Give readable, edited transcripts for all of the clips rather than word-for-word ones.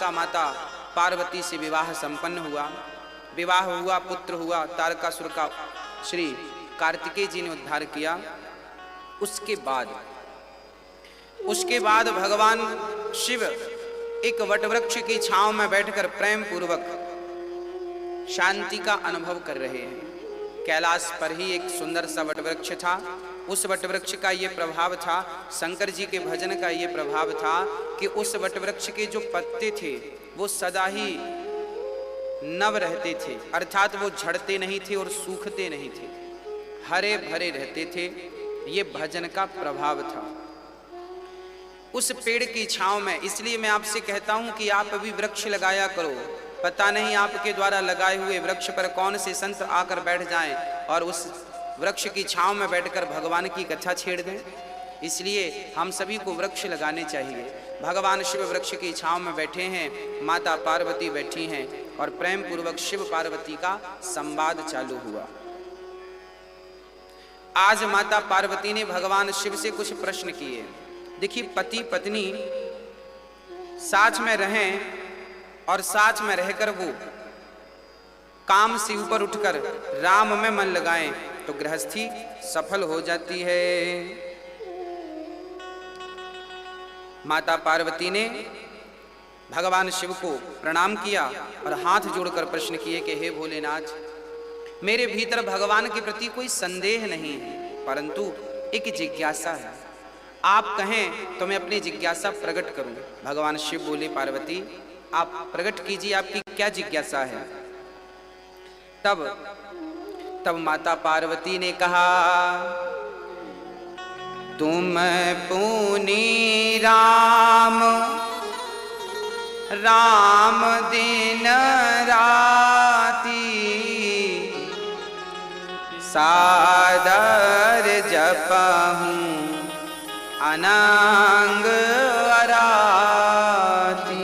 का माता पार्वती से विवाह संपन्न हुआ। विवाह हुआ, पुत्र हुआ, तारकासुर का श्री कार्तिकेय जी ने उद्धार किया। उसके बाद भगवान शिव एक वटवृक्ष की छांव में बैठकर प्रेम पूर्वक शांति का अनुभव कर रहे हैं। कैलाश पर ही एक सुंदर सा वटवृक्ष था। उस वटवृक्ष का ये प्रभाव था, शंकर जी के भजन का ये प्रभाव था कि उस वटवृक्ष के जो पत्ते थे वो सदा ही नव रहते थे, अर्थात वो झड़ते नहीं थे और सूखते नहीं थे, हरे भरे रहते थे। ये भजन का प्रभाव था उस पेड़ की छांव में। इसलिए मैं आपसे कहता हूं कि आप भी वृक्ष लगाया करो। पता नहीं आपके द्वारा लगाए हुए वृक्ष पर कौन से संत आकर बैठ जाएं और उस वृक्ष की छांव में बैठकर भगवान की कथा छेड़ दें। इसलिए हम सभी को वृक्ष लगाने चाहिए। भगवान शिव वृक्ष की छांव में बैठे हैं, माता पार्वती बैठी हैं और प्रेम पूर्वक शिव पार्वती का संवाद चालू हुआ। आज माता पार्वती ने भगवान शिव से कुछ प्रश्न किए। देखिए, पति पत्नी साथ में रहें और साथ में रहकर वो काम से ऊपर उठकर राम में मन लगाएं तो गृहस्थी सफल हो जाती है। माता पार्वती ने भगवान शिव को प्रणाम किया और हाथ जोड़कर प्रश्न किए कि हे भोलेनाथ, मेरे भीतर भगवान के प्रति कोई संदेह नहीं है, परंतु एक जिज्ञासा है। आप कहें तो मैं अपनी जिज्ञासा प्रकट करूं। भगवान शिव बोले, पार्वती आप प्रकट कीजिए, आपकी क्या जिज्ञासा है। तब माता पार्वती ने कहा, तुम पुनी राम राम दिन राती सादर जपहूं अनंग अराती।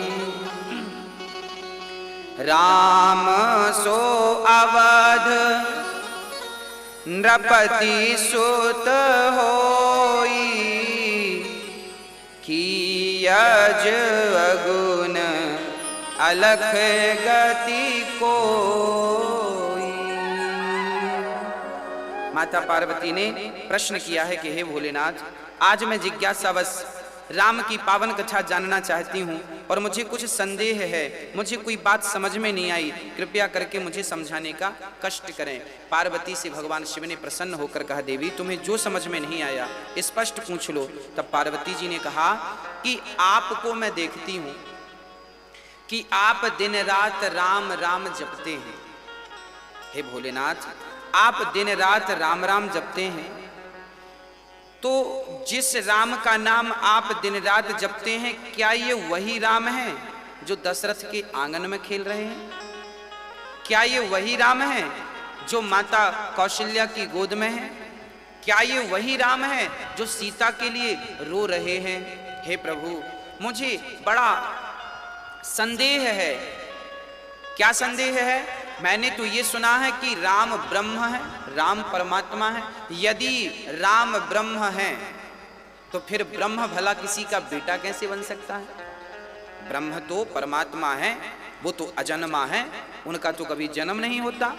राम सो अवध नृपति सुत होई, कियज अगुन अलख गति कोई। माता पार्वती ने प्रश्न किया है कि हे भोलेनाथ, आज मैं जिज्ञासावश राम की पावन कथा जानना चाहती हूँ और मुझे कुछ संदेह है, मुझे कोई बात समझ में नहीं आई, कृपया करके मुझे समझाने का कष्ट करें। पार्वती से भगवान शिव ने प्रसन्न होकर कहा, देवी तुम्हें जो समझ में नहीं आया स्पष्ट पूछ लो। तब पार्वती जी ने कहा कि आपको मैं देखती हूँ कि आप दिन रात राम राम जपते हैं। हे भोलेनाथ, आप दिन रात राम राम जपते हैं, तो जिस राम का नाम आप दिन रात जपते हैं, क्या ये वही राम है जो दशरथ के आंगन में खेल रहे हैं? क्या ये वही राम है जो माता कौशल्या की गोद में है? क्या ये वही राम है जो सीता के लिए रो रहे हैं? हे प्रभु, मुझे बड़ा संदेह है। क्या संदेह है? मैंने तो ये सुना है कि राम ब्रह्म है, राम परमात्मा है। यदि राम ब्रह्म है तो फिर ब्रह्म भला किसी का बेटा कैसे बन सकता है? ब्रह्म तो परमात्मा है, वो तो अजन्मा है, उनका तो कभी जन्म नहीं होता,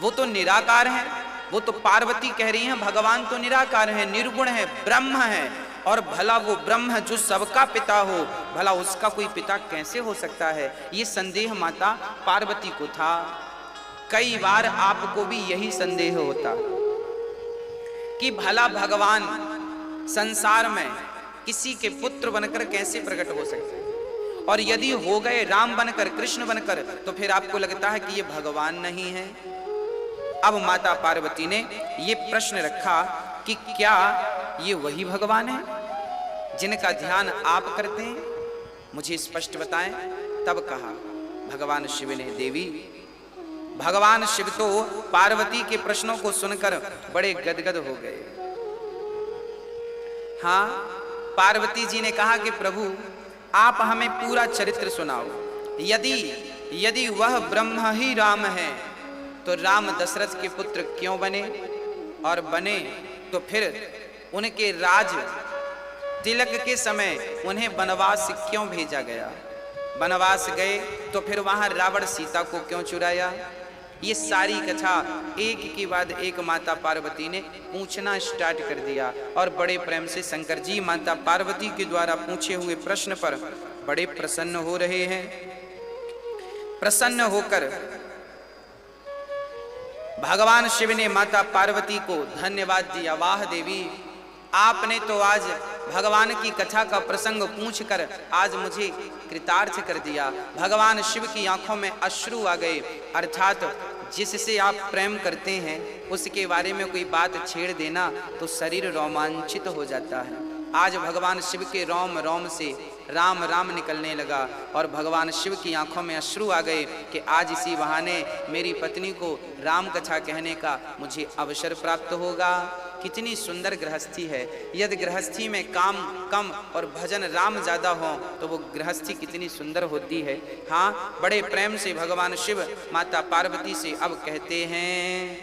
वो तो निराकार है। वो तो पार्वती कह रही हैं भगवान तो निराकार है, निर्गुण है, ब्रह्म है, और भला वो ब्रह्म जो सबका पिता हो, भला उसका कोई पिता कैसे हो सकता है? ये संदेह माता पार्वती को था। कई बार आपको भी यही संदेह होता कि भला भगवान संसार में किसी के पुत्र बनकर कैसे प्रकट हो सकते हैं, और यदि हो गए राम बनकर, कृष्ण बनकर, तो फिर आपको लगता है कि ये भगवान नहीं है। अब माता पार्वती ने ये प्रश्न रखा कि क्या ये वही भगवान है जिनका ध्यान आप करते हैं? मुझे स्पष्ट बताएं। तब कहा भगवान शिव ने, देवी भगवान शिव तो पार्वती के प्रश्नों को सुनकर बड़े गदगद हो गए। हाँ, पार्वती जी ने कहा कि प्रभु आप हमें पूरा चरित्र सुनाओ। यदि वह ब्रह्म ही राम है तो राम दशरथ के पुत्र क्यों बने, और बने तो फिर उनके राज तिलक के समय उन्हें वनवास क्यों भेजा गया? वनवास गए तो फिर वहां रावण सीता को क्यों चुराया। ये सारी कथा एक के बाद एक माता पार्वती ने पूछना स्टार्ट कर दिया और बड़े प्रेम से शंकर जी माता पार्वती के द्वारा पूछे हुए प्रश्न पर बड़े प्रसन्न हो रहे हैं। प्रसन्न होकर भगवान शिव ने माता पार्वती को धन्यवाद दिया। वाह देवी, आपने तो आज भगवान की कथा का प्रसंग पूछकर आज मुझे कृतार्थ कर दिया। भगवान शिव की आंखों में अश्रु आ गए, अर्थात जिससे आप प्रेम करते हैं उसके बारे में कोई बात छेड़ देना तो शरीर रोमांचित हो जाता है। आज भगवान शिव के रोम रोम से राम राम निकलने लगा और भगवान शिव की आंखों में अश्रु आ गए कि आज इसी बहाने मेरी पत्नी को राम कथा कहने का मुझे अवसर प्राप्त होगा। कितनी सुंदर गृहस्थी है। यदि गृहस्थी में काम कम और भजन राम ज्यादा हो तो वो गृहस्थी कितनी सुंदर होती है। हाँ, बड़े प्रेम से भगवान शिव माता पार्वती से अब कहते हैं,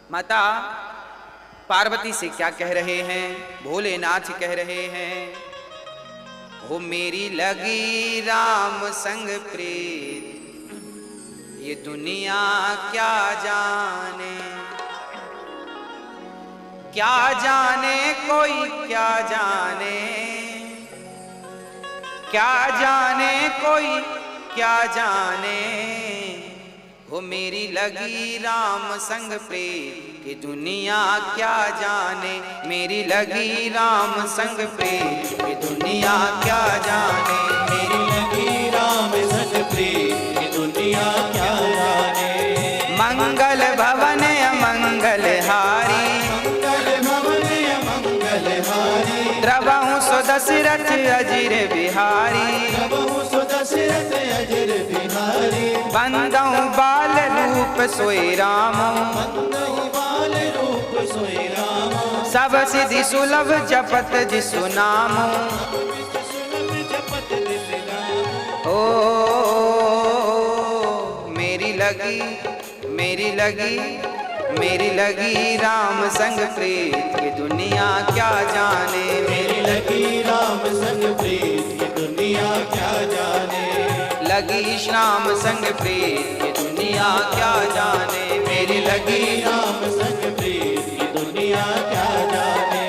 माता पार्वती से क्या कह रहे हैं? भोलेनाथ कह रहे हैं, हो मेरी लगी राम संग प्रीत, ये दुनिया क्या जाने, क्या जाने कोई क्या जाने, क्या जाने कोई क्या जाने, हो मेरी लगी राम संग प्रीत, ये दुनिया क्या जाने, मेरी लगी राम संग प्रीत, ये दुनिया क्या जाने, मेरी लगी राम संग प्रीत, ये दुनिया क्या जाने। मंगल भवन अमंगल हारी, मंगल भवन अमंगल हारी, द्रवहु सो दशरथ अजिर बिहारी, प्रभु सो दशरथ अजर बिहारी, बंदहु बाल रूप सोई राम, बंदहु बाल रूप सोई राम, सब सिद्धि सुलभ जपत जिसु नाम, सुलभ जपत जिस नाम। ओ मेरी लगी मेरी लगी मेरी लगी राम संग प्रीत, ये दुनिया क्या जाने, मेरी लगी राम संग प्रीत, ये दुनिया क्या जाने। लगी श्याम संग प्रीत, ये दुनिया क्या जाने, मेरी लगी राम संग प्रीत, ये दुनिया क्या जाने।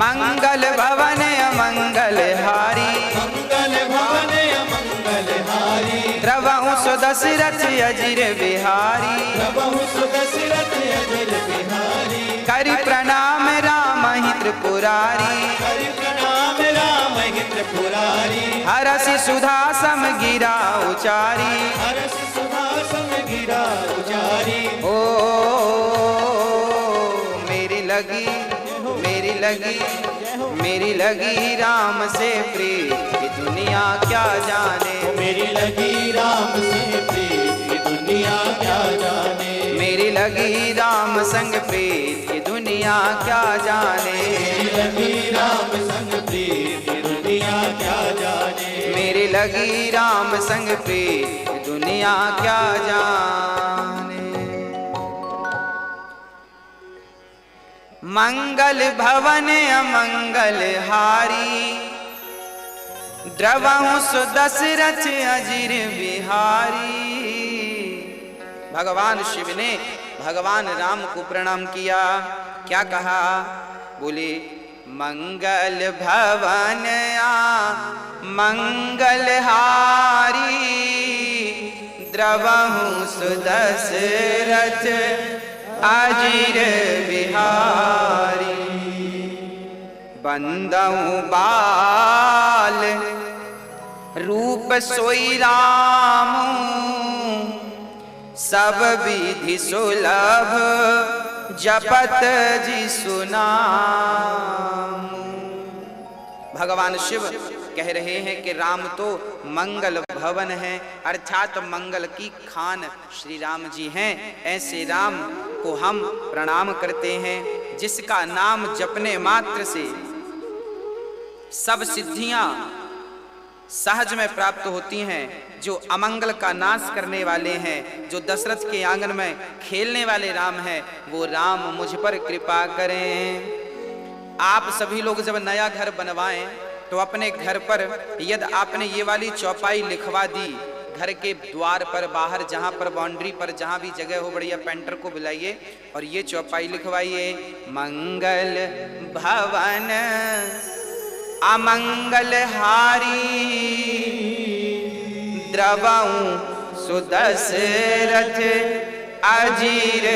मंगल भवन अमंगल हारी, मंगल भवन अमंगल हारी, द्रवहु सो दशरथ अजिर बिहारी, प्रभु सो दशरथ अजर बिहारी, करि प्रणाम राम ही त्रिपुरारी, हरि प्रणाम राम ही त्रिपुरारी, हरसि सुधा सम गिरा उचारी, हरस सुधा सम गिरा उचारी। ओ मेरी लगी मेरी लगी मेरी लगी राम से प्रीत, ये दुनिया क्या जाने, मेरी लगी राम से प्रीत, ये दुनिया क्या जाने। मेरी लगी राम संग प्रीत, ये दुनिया क्या जाने, मेरी लगी राम संग प्रीत, ये दुनिया क्या जाने। मेरी लगी राम संग प्रीत, ये दुनिया क्या जाने। मंगल भवन अमंगल हारी, द्रवहु सो दशरथ अजिर बिहारी। भगवान शिव ने भगवान राम को प्रणाम किया। क्या कहा? बोले मंगल भवन मंगल हारी, द्रवहु सो दशरथ अजिर बिहारी। बंदहु बाल रूप सोई राम, सब विधि सुलभ जपत जिसु नाम। भगवान शिव कह रहे हैं कि राम तो मंगल भवन है, अर्थात मंगल की खान श्री राम जी हैं। ऐसे राम को हम प्रणाम करते हैं, जिसका नाम जपने मात्र से सब सिद्धियां सहज में प्राप्त होती हैं, जो अमंगल का नाश करने वाले हैं, जो दशरथ के आंगन में खेलने वाले राम हैं, वो राम मुझ पर कृपा करें। आप सभी लोग जब नया घर बनवाएं तो अपने घर पर यदि आपने ये वाली चौपाई लिखवा दी, घर के द्वार पर, बाहर जहां पर बाउंड्री पर जहां भी जगह हो, बढ़िया पेंटर को बुलाइए और ये चौपाई लिखवाइए, मंगल भवन अमंगल हारी, द्रवऊ सुदशरथ अजीर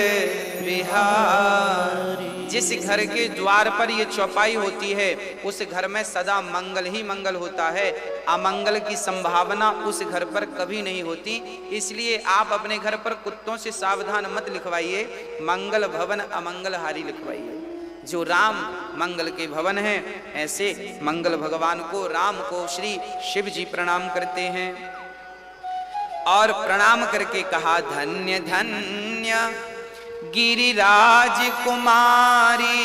विहारी। जिस घर के द्वार पर ये चौपाई होती है उस घर में सदा मंगल ही मंगल होता है, अमंगल की संभावना उस घर पर कभी नहीं होती। इसलिए आप अपने घर पर कुत्तों से सावधान मत लिखवाइए, मंगल भवन अमंगल हारी लिखवाइए। जो राम मंगल के भवन हैं, ऐसे मंगल भगवान को, राम को श्री शिव जी प्रणाम करते हैं। और प्रणाम करके कहा, धन्य धन्य गिरिराज कुमारी,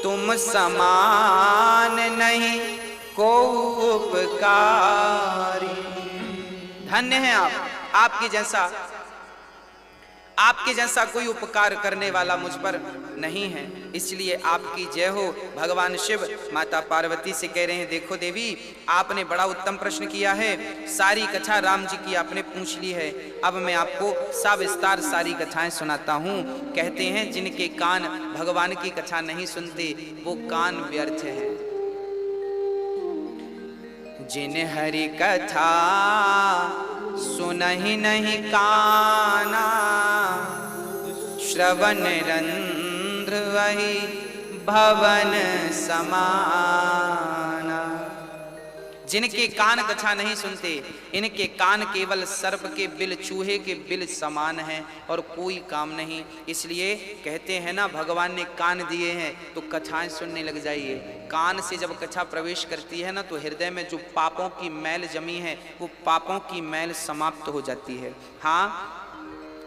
तुम समान नहीं को उपकारी। धन्य हैं आप, आपके जैसा कोई उपकार करने वाला मुझ पर नहीं है, इसलिए आपकी जय हो। भगवान शिव माता पार्वती से कह रहे हैं, देखो देवी, आपने बड़ा उत्तम प्रश्न किया है, सारी कथा राम जी की आपने पूछ ली है, अब मैं आपको सविस्तार सारी कथाएं सुनाता हूँ। कहते हैं, जिनके कान भगवान की कथा नहीं सुनते वो कान व्यर्थ है। जिन हरि कथा सुनहि नहीं काना, श्रवण रंध्र वही भवन समाना। जिनके कान कथा नहीं सुनते, इनके कान केवल सर्प के बिल, चूहे के बिल समान हैं और कोई काम नहीं। इसलिए कहते हैं ना, भगवान ने कान दिए हैं तो कथाएं सुनने लग जाइए। कान से जब कथा प्रवेश करती है ना, तो हृदय में जो पापों की मैल जमी है वो पापों की मैल समाप्त हो जाती है। हाँ,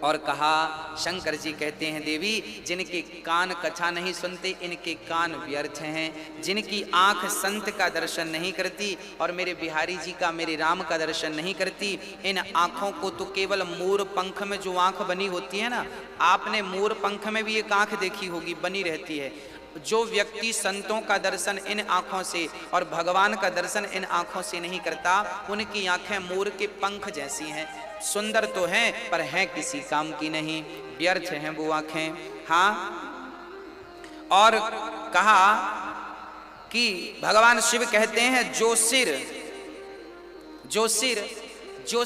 और कहा, शंकर जी कहते हैं, देवी, जिनके कान कथा नहीं सुनते इनके कान व्यर्थ हैं। जिनकी आंख संत का दर्शन नहीं करती और मेरे बिहारी जी का, मेरे राम का दर्शन नहीं करती, इन आंखों को तो केवल मोर पंख में जो आंख बनी होती है ना, आपने मोर पंख में भी एक आंख देखी होगी, बनी रहती है। जो व्यक्ति संतों का दर्शन इन आंखों से और भगवान का दर्शन इन आंखों से नहीं करता, उनकी आंखें मोर के पंख जैसी हैं। सुंदर तो हैं पर हैं किसी काम की नहीं, व्यर्थ हैं वो आंखें। हाँ, और कहा कि भगवान शिव कहते हैं, जो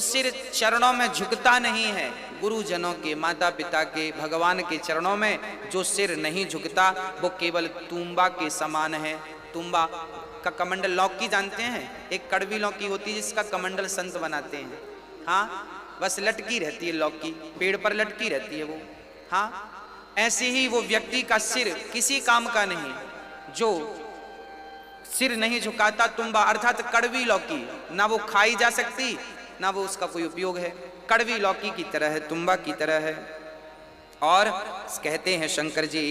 सिर चरणों में झुकता नहीं है, गुरुजनों के, माता पिता के, भगवान के चरणों में जो सिर नहीं झुकता वो केवल तुम्बा के समान है। तुम्बा का कमंडल, लौकी जानते हैं, एक कड़वी लौकी होती है जिसका कमंडल संत बनाते हैं। हाँ, बस लटकी रहती है लौकी, पेड़ पर लटकी रहती है वो। हाँ, ऐसे ही वो व्यक्ति का सिर किसी काम का नहीं, जो सिर नहीं झुकाता, तुम्बा अर्थात कड़वी लौकी, ना वो खाई जा सकती ना वो उसका कोई उपयोग है, कड़वी लौकी की तरह है, तुम्बा की तरह है। और कहते हैं शंकर जी,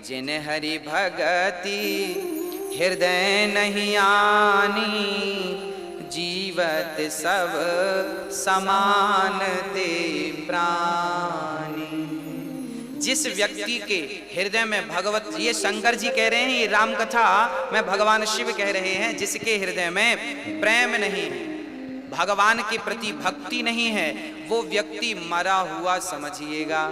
जिन हरि भगति हृदय नहीं आनी, जीवत सब समान ते प्राणी। जिस व्यक्ति के हृदय में भगवत, ये शंकर जी कह रहे हैं, ये राम कथा में भगवान शिव कह रहे हैं, जिसके हृदय में प्रेम नहीं है, भगवान के प्रति भक्ति नहीं है, वो व्यक्ति मरा हुआ समझिएगा।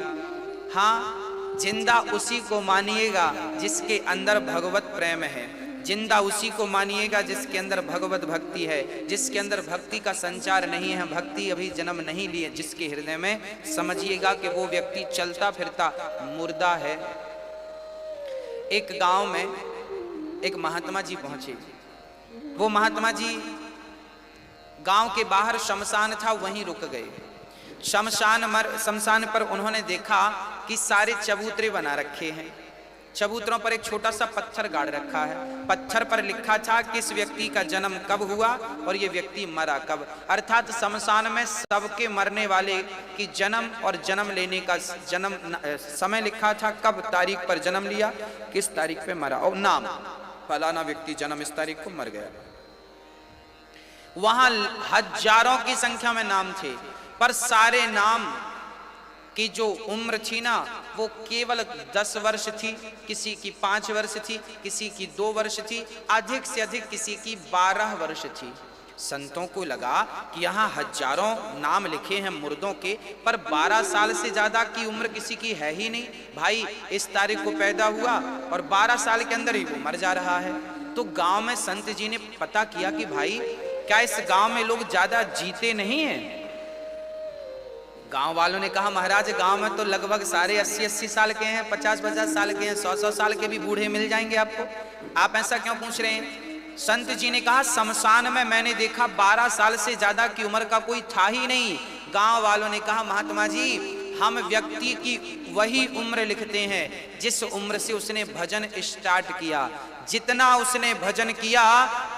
हाँ, जिंदा उसी को मानिएगा जिसके अंदर भगवत प्रेम है, जिंदा उसी को मानिएगा जिसके अंदर भगवत भक्ति है। जिसके अंदर भक्ति का संचार नहीं है, भक्ति अभी जन्म नहीं लिए जिसके हृदय में, समझिएगा कि वो व्यक्ति चलता फिरता मुर्दा है। एक गांव में एक महात्मा जी पहुंचे। वो महात्मा जी गांव के बाहर शमशान था, वहीं रुक गए। शमशान पर उन्होंने देखा कि सारे चबूतरे बना रखे हैं। चबूतरों पर एक छोटा सा पत्थर गाड़ रखा है। पत्थर पर लिखा था किस व्यक्ति का जन्म कब हुआ और ये व्यक्ति मरा कब। अर्थात शमशान में सबके मरने वाले की जन्म और जन्म लेने का समय लिखा था, कब तारीख पर जन्म लिया, किस तारीख पे मरा, और नाम, फलाना व्यक्ति जन्म इस तारीख को मर गया। वहां हजारों की संख्या में नाम थे, पर सारे नाम कि जो उम्र थी ना वो केवल 10 वर्ष थी, किसी की 5 वर्ष थी, किसी की 2 वर्ष थी, अधिक से अधिक किसी की 12 वर्ष थी। संतों को लगा कि यहाँ हजारों नाम लिखे हैं मुर्दों के, पर 12 साल से ज्यादा की उम्र किसी की है ही नहीं। भाई इस तारीख को पैदा हुआ और 12 साल के अंदर ही वो मर जा रहा है। तो गांव में संत जी ने पता किया कि भाई क्या इस गांव में लोग ज्यादा जीते नहीं हैं? गांव वालों ने कहा महाराज गांव में तो लगभग सारे 80-80 साल के हैं, 50-50 साल के हैं, 100-100 साल के भी बूढ़े मिल जाएंगे आपको, आप ऐसा क्यों पूछ रहे हैं? संत जी ने कहा शमशान में मैंने देखा 12 साल से ज्यादा की उम्र का कोई था ही नहीं। गांव वालों ने कहा महात्मा जी हम व्यक्ति की वही उम्र लिखते हैं जिस उम्र से उसने भजन स्टार्ट किया। जितना उसने भजन किया,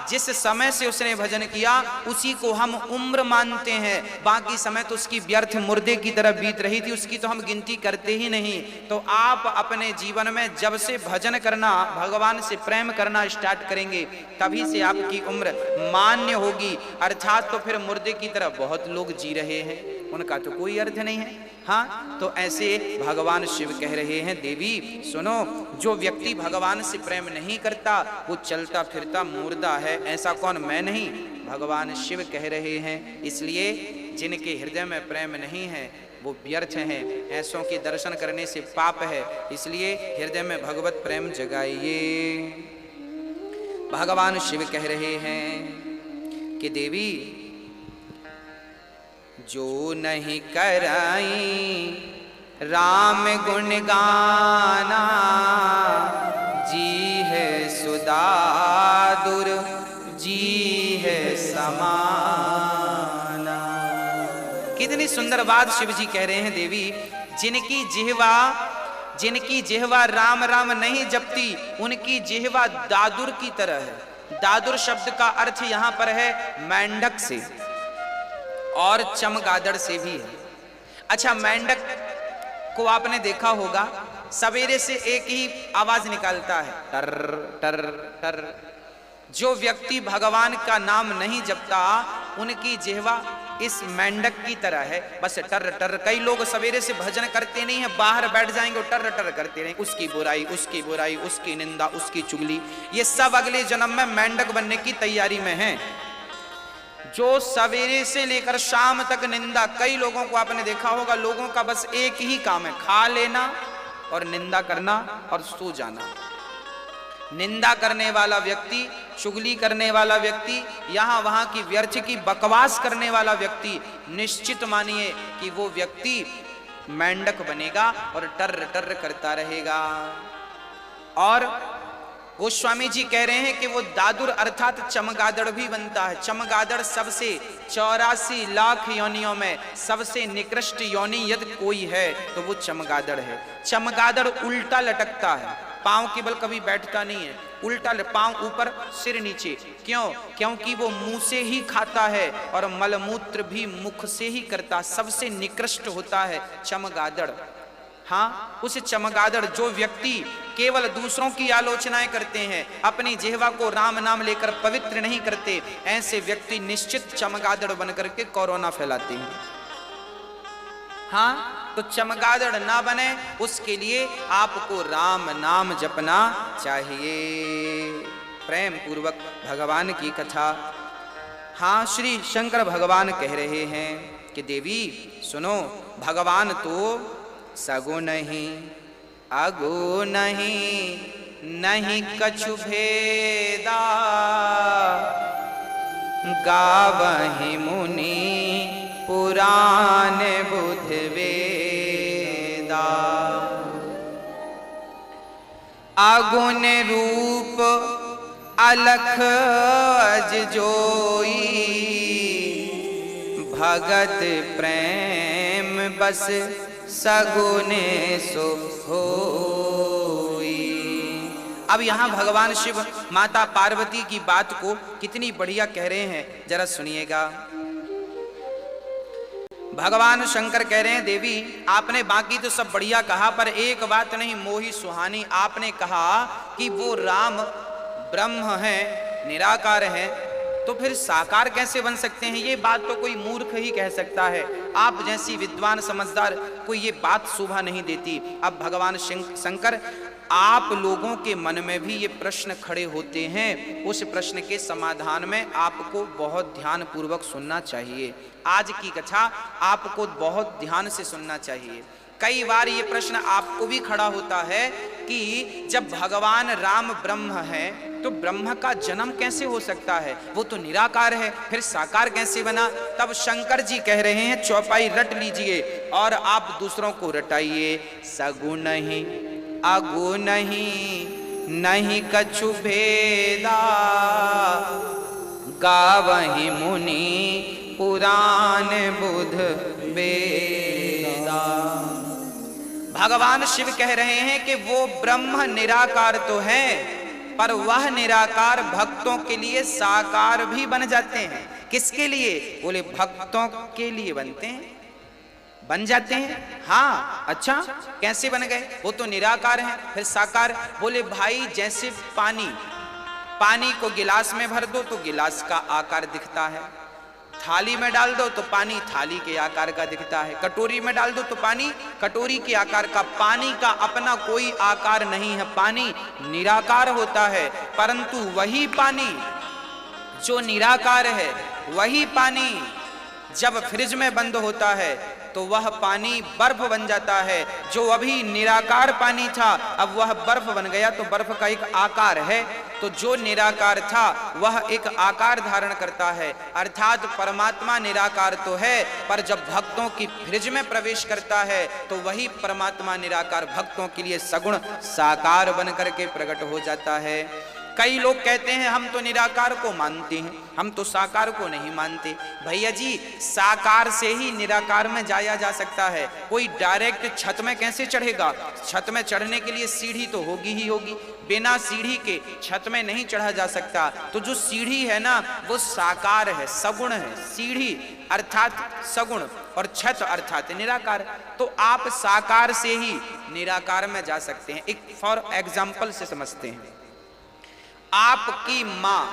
जिस समय से उसने भजन किया, उसी को हम उम्र मानते हैं। बाकी समय तो उसकी व्यर्थ मुर्दे की तरह बीत रही थी, उसकी तो हम गिनती करते ही नहीं। तो आप अपने जीवन में जब से भजन करना, भगवान से प्रेम करना स्टार्ट करेंगे, तभी से आपकी उम्र मान्य होगी। अर्थात तो फिर मुर्दे की तरह बहुत लोग जी रहे हैं, उनका तो कोई अर्थ नहीं है। हाँ, तो ऐसे भगवान शिव कह रहे हैं देवी सुनो, जो व्यक्ति भगवान से प्रेम नहीं करता वो चलता फिरता मुर्दा है। ऐसा कौन? मैं नहीं, भगवान शिव कह रहे हैं। इसलिए जिनके हृदय में प्रेम नहीं है वो व्यर्थ हैं, ऐसों के दर्शन करने से पाप है। इसलिए हृदय में भगवत प्रेम जगाइए। भगवान शिव कह रहे हैं कि देवी जो नहीं कराई राम गुण गाना, जी है सुदादुर जी है समाना। कितनी सुंदर बात शिव जी कह रहे हैं देवी। जिनकी जिह्वा राम राम नहीं जपती, उनकी जिह्वा दादुर की तरह है। दादुर शब्द का अर्थ यहां पर है मेंढक से और चमगादड़ से भी है। अच्छा, मेंढक को आपने देखा होगा, सवेरे से एक ही आवाज निकालता है, टर टर टर। जो व्यक्ति भगवान का नाम नहीं जपता, उनकी जिह्वा इस मेंढक की तरह है, बस टर टर। कई लोग सवेरे से भजन करते नहीं है, बाहर बैठ जाएंगे टर टर करते रहेंगे, उसकी बुराई, उसकी बुराई, उसकी निंदा, उसकी चुगली। ये सब अगले जन्म में मेंढक बनने की तैयारी में है। जो सवेरे से लेकर शाम तक निंदा, कई लोगों को आपने देखा होगा, लोगों का बस एक ही काम है, खा लेना और निंदा करना और सो जाना। निंदा करने वाला व्यक्ति, चुगली करने वाला व्यक्ति, यहां वहां की व्यर्थ की बकवास करने वाला व्यक्ति, निश्चित मानिए कि वो व्यक्ति मेंढक बनेगा और टर टर करता रहेगा। और गोस्वामी जी कह रहे हैं कि वो दादुर अर्थात चमगादड़ भी बनता है। चमगादड़ सबसे 84 लाख योनियों में सबसे निकृष्ट योनि यदि कोई है तो वो चमगादड़ है। चमगादड़ उल्टा लटकता है, पांव के बल कभी बैठता नहीं है, उल्टा पांव ऊपर सिर नीचे। क्यों? क्योंकि वो मुंह से ही खाता है और मलमूत्र भी मुख से ही करता। सबसे निकृष्ट होता है चमगादड़। हाँ, उस चमगादड़ जो व्यक्ति केवल दूसरों की आलोचनाएं करते हैं, अपनी जिह्वा को राम नाम लेकर पवित्र नहीं करते, ऐसे व्यक्ति निश्चित चमगादड़ बनकर के कोरोना फैलाते हैं। हाँ, तो चमगादड़ ना बने उसके लिए आपको राम नाम जपना चाहिए। प्रेम पूर्वक भगवान की कथा। हाँ, श्री शंकर भगवान कह रहे हैं कि देवी सुनो, भगवान तो सगुण नहीं अगुण नहीं कछु भेदा, गावहि मुनि पुराण बुध वेदा। अगुण रूप अलख अज जोई, भगत प्रेम बस सगुने सो होई। अब यहां भगवान शिव माता पार्वती की बात को कितनी बढ़िया कह रहे हैं, जरा सुनिएगा। भगवान शंकर कह रहे हैं देवी आपने बाकी तो सब बढ़िया कहा, पर एक बात नहीं मोही सुहानी। आपने कहा कि वो राम ब्रह्म है, निराकार है, तो फिर साकार कैसे बन सकते हैं? ये बात तो कोई मूर्ख ही कह सकता है। आप जैसी विद्वान समझदार को ये बात शोभा नहीं देती। अब भगवान शंकर आप लोगों के मन में भी ये प्रश्न खड़े होते हैं, उस प्रश्न के समाधान में आपको बहुत ध्यान पूर्वक सुनना चाहिए। आज की कथा आपको बहुत ध्यान से सुनना चाहिए। कई बार ये प्रश्न आपको भी खड़ा होता है कि जब भगवान राम ब्रह्म है तो ब्रह्म का जन्म कैसे हो सकता है, वो तो निराकार है, फिर साकार कैसे बना। तब शंकर जी कह रहे हैं चौपाई रट लीजिए और आप दूसरों को रटाइए। सगुण ही अगुण ही नहीं कछु भेदा, गावहि मुनि पुराण बुध वेदा। भगवान शिव कह रहे हैं कि वो ब्रह्म निराकार तो है, पर वह निराकार भक्तों के लिए साकार भी बन जाते हैं। किसके लिए? बोले भक्तों के लिए बनते हैं, बन जाते हैं। हाँ, अच्छा कैसे बन गए? वो तो निराकार हैं, फिर साकार। बोले भाई जैसे पानी को गिलास में भर दो तो गिलास का आकार दिखता है, थाली में डाल दो तो पानी थाली के आकार का दिखता है, कटोरी में डाल दो तो पानी कटोरी के आकार का। पानी का अपना कोई आकार नहीं है, पानी निराकार होता है। परंतु वही पानी जो निराकार है, वही पानी जब फ्रिज में बंद होता है तो वह पानी बर्फ बन जाता है। जो अभी निराकार पानी था अब वह बर्फ बन गया, तो बर्फ का एक आकार है। तो जो निराकार था वह एक आकार धारण करता है, अर्थात परमात्मा निराकार तो है, पर जब भक्तों की फ्रिज में प्रवेश करता है तो वही परमात्मा निराकार भक्तों के लिए सगुण साकार बन करके प्रकट हो जाता है। कई लोग कहते हैं हम तो निराकार को मानते हैं, हम तो साकार को नहीं मानते। भैया जी, साकार से ही निराकार में जाया जा सकता है। कोई डायरेक्ट छत में कैसे चढ़ेगा? छत में चढ़ने के लिए सीढ़ी तो होगी ही होगी, बिना सीढ़ी के छत में नहीं चढ़ा जा सकता। तो जो सीढ़ी है ना वो साकार है, सगुण है। सीढ़ी अर्थात सगुण और छत अर्थात निराकार। तो आप साकार से ही निराकार में जा सकते हैं। एक फॉर एग्जाम्पल से समझते हैं। आपकी माँ,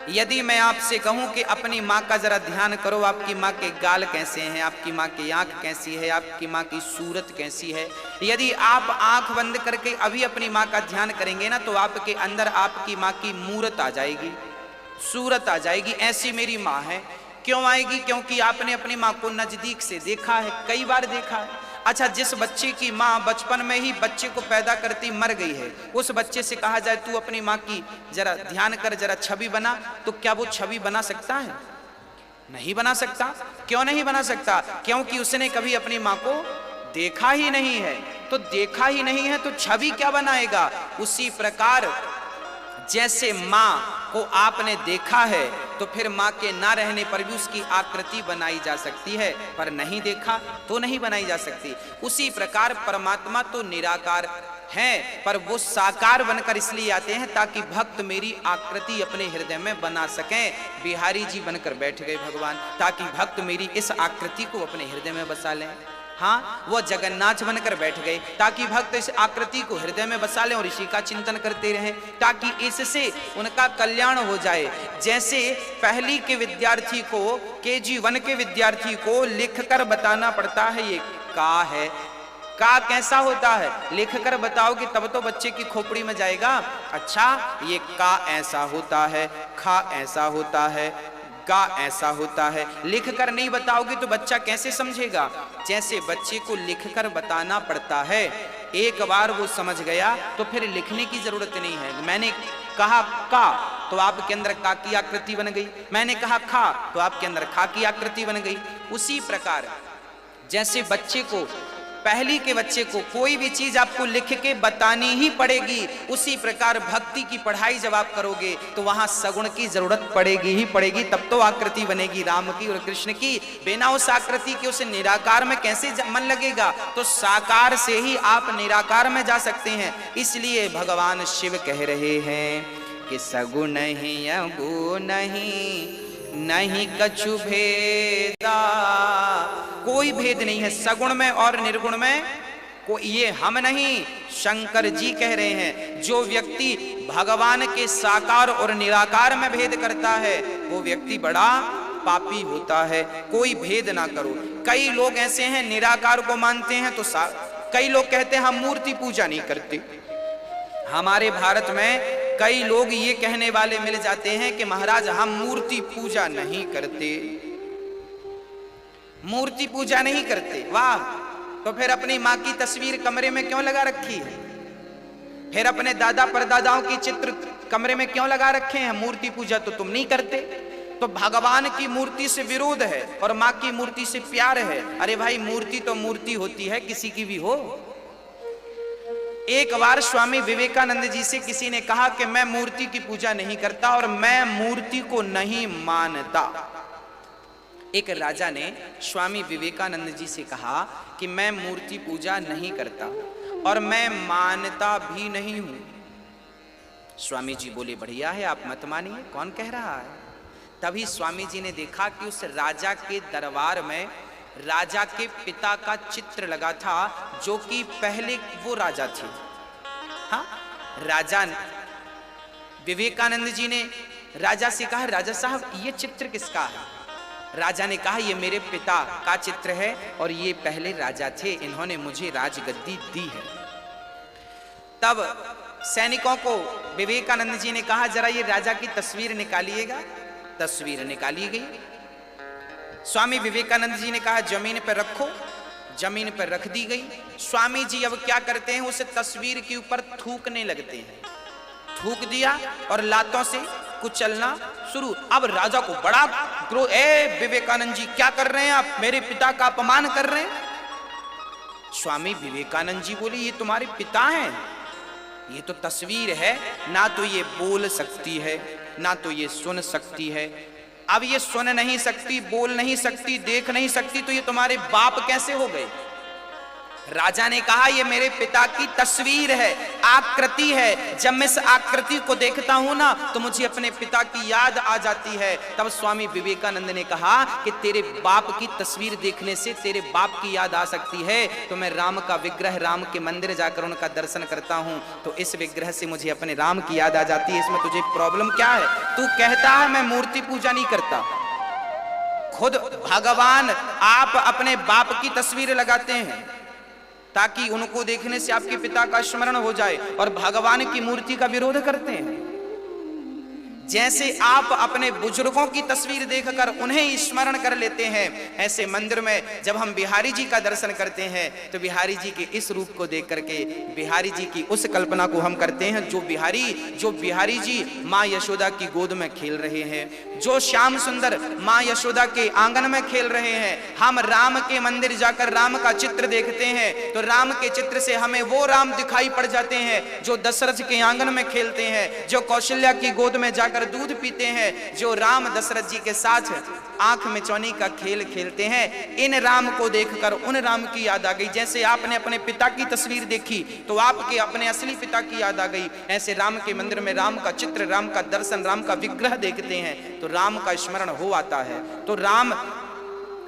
यदि मैं आपसे कहूं कि अपनी माँ का जरा ध्यान करो, आपकी माँ के गाल कैसे हैं, आपकी माँ की आंख कैसी है, आपकी माँ की सूरत कैसी है, यदि आप आंख बंद करके अभी अपनी माँ का ध्यान करेंगे ना तो आपके अंदर आपकी माँ की मूरत आ जाएगी, सूरत आ जाएगी। ऐसी मेरी माँ है। क्यों आएगी? क्योंकि आपने अपनी माँ को नजदीक से देखा है, कई बार देखा है। अच्छा, जिस बच्चे की माँ बचपन में ही बच्चे को पैदा करती मर गई है, उस बच्चे से कहा जाए तू अपनी माँ की जरा ध्यान कर, जरा छवि बना, तो क्या वो छवि बना सकता है? नहीं बना सकता। क्यों नहीं बना सकता? क्योंकि उसने कभी अपनी माँ को देखा ही नहीं है। तो देखा ही नहीं है तो छवि क्या बनाएगा? उसी प्रकार जैसे माँ को आपने देखा है तो फिर माँ के ना रहने पर भी उसकी आकृति बनाई जा सकती है, पर नहीं देखा तो नहीं बनाई जा सकती। उसी प्रकार परमात्मा तो निराकार हैं, पर वो साकार बनकर इसलिए आते हैं ताकि भक्त मेरी आकृति अपने हृदय में बना सकें। बिहारी जी बनकर बैठ गए भगवान, ताकि भक्त मेरी इस आकृति को अपने हृदय में बसा लें। हाँ, वो जगन्नाथ बनकर बैठ गए ताकि भक्त इस आकृति को हृदय में बसा लें और इसी का चिंतन करते रहें, ताकि इससे उनका कल्याण हो जाए। जैसे पहली के विद्यार्थी को, KG1 के विद्यार्थी को लिखकर बताना पड़ता है ये का है, का कैसा होता है, लिखकर बताओगे तब तो बच्चे की खोपड़ी में जाएगा। अच्छा, ये का ऐसा होता है, खा ऐसा होता है, का ऐसा होता है, लिखकर नहीं बताओगे तो बच्चा कैसे समझेगा? जैसे बच्चे को लिखकर बताना पड़ता है, एक बार वो समझ गया तो फिर लिखने की जरूरत नहीं है। मैंने कहा का तो आपके अंदर का की आकृति बन गई, मैंने कहा खा तो आपके अंदर खा की आकृति बन गई। उसी प्रकार जैसे बच्चे को, पहली के बच्चे को कोई भी चीज आपको लिख के बतानी ही पड़ेगी, उसी प्रकार भक्ति की पढ़ाई जब आप करोगे तो वहां सगुण की जरूरत पड़ेगी ही पड़ेगी, तब तो आकृति बनेगी राम की और कृष्ण की। बिना उस आकृति के उसे निराकार में कैसे मन लगेगा? तो साकार से ही आप निराकार में जा सकते हैं। इसलिए भगवान शिव कह रहे हैं कि सगुण ही अगुण ही नहीं कछु भेदा। कोई भेद नहीं है सगुण में और निर्गुण में, कोई ये हम नहीं, शंकर जी कह रहे हैं। जो व्यक्ति भगवान के साकार और निराकार में भेद करता है वो व्यक्ति बड़ा पापी होता है, कोई भेद ना करो। कई लोग ऐसे हैं निराकार को मानते हैं तो कई लोग कहते हैं हम मूर्ति पूजा नहीं करते। हमारे भारत में कई लोग ये कहने वाले मिल जाते हैं कि महाराज हम मूर्ति पूजा नहीं करते, मूर्ति पूजा नहीं करते। वाह, तो फिर अपनी माँ की तस्वीर कमरे में क्यों लगा रखी है? फिर अपने दादा परदादाओं की चित्र कमरे में क्यों लगा रखे हैं? मूर्ति पूजा तो तुम नहीं करते। तो भगवान की मूर्ति से विरोध है और माँ की मूर्ति से प्यार है। अरे भाई, मूर्ति तो मूर्ति होती है, किसी की भी हो। एक बार स्वामी विवेकानंद जी से किसी ने कहा कि मैं मूर्ति की पूजा नहीं करता और मैं मूर्ति को नहीं मानता। एक राजा ने स्वामी विवेकानंद जी से कहा कि मैं मूर्ति पूजा नहीं करता और मैं मानता भी नहीं हूं। स्वामी जी बोले बढ़िया है, आप मत मानिए, कौन कह रहा है? तभी स्वामी जी ने देखा कि उस राजा के दरबार में राजा के पिता का चित्र लगा था, जो कि पहले वो राजा थे। हाँ, राजा विवेकानंद जी ने राजा से कहा, राजा साहब ये चित्र किसका है? राजा ने कहा ये मेरे पिता का चित्र है और ये पहले राजा थे, इन्होंने मुझे राजगद्दी दी है। तब सैनिकों को विवेकानंद जी ने कहा जरा ये राजा की तस्वीर निकालिएगा। तस्वीर निकाली गई। स्वामी विवेकानंद जी ने कहा जमीन पर रखो। जमीन पर रख दी गई। स्वामी जी अब क्या करते हैं, उस तस्वीर के ऊपर थूकने लगते हैं। थूक दिया और लातों से कुचलना शुरू। अब राजा को बड़ा क्रोध, ए विवेकानंद जी क्या कर रहे हैं आप? मेरे पिता का अपमान कर रहे हैं। स्वामी विवेकानंद जी बोले ये तुम्हारे पिता हैं, ये तो तस्वीर है, ना तो ये बोल सकती है ना तो ये सुन सकती है। अब ये सुन नहीं सकती, बोल नहीं सकती, देख नहीं सकती, तो ये तुम्हारे बाप कैसे हो गए? राजा ने कहा ये मेरे पिता की तस्वीर है, आकृति है। जब मैं इस आकृति को देखता हूं ना तो मुझे अपने पिता की याद आ जाती है। तब स्वामी विवेकानंद ने कहा कि तेरे बाप की तस्वीर देखने से तेरे बाप की याद आ सकती है, तो मैं राम का विग्रह, राम के मंदिर जाकर उनका दर्शन करता हूं तो इस विग्रह से मुझे अपने राम की याद आ जाती है। इसमें तुझे प्रॉब्लम क्या है? तू कहता है मैं मूर्ति पूजा नहीं करता, खुद भगवान आप अपने बाप की तस्वीर लगाते हैं ताकि उनको देखने से आपके पिता का स्मरण हो जाए, और भगवान की मूर्ति का विरोध करते हैं। जैसे आप अपने बुजुर्गों की तस्वीर देखकर उन्हें स्मरण कर लेते हैं, ऐसे मंदिर में जब हम बिहारी जी का दर्शन करते हैं तो बिहारी जी के इस रूप को देख करके बिहारी जी की उस कल्पना को हम करते हैं जो बिहारी जी माँ यशोदा की गोद में खेल रहे हैं, जो श्याम सुंदर माँ यशोदा के आंगन में खेल रहे हैं। हम राम के मंदिर जाकर राम का चित्र देखते हैं तो राम के चित्र से हमें वो राम दिखाई पड़ जाते हैं जो दशरथ के आंगन में खेलते हैं, जो कौशल्या की गोद में जाकर दूध पीते हैं, जो राम दशरथ जी के साथ आंख में चौनी का खेल खेलते हैं। इन राम को देखकर उन राम की याद आ गई। जैसे आपने अपने पिता की तस्वीर देखी तो आपके अपने असली पिता की याद आ गई, ऐसे राम के मंदिर में राम का चित्र, राम का दर्शन, राम का विग्रह देखते हैं तो राम का स्मरण हो आता है। तो राम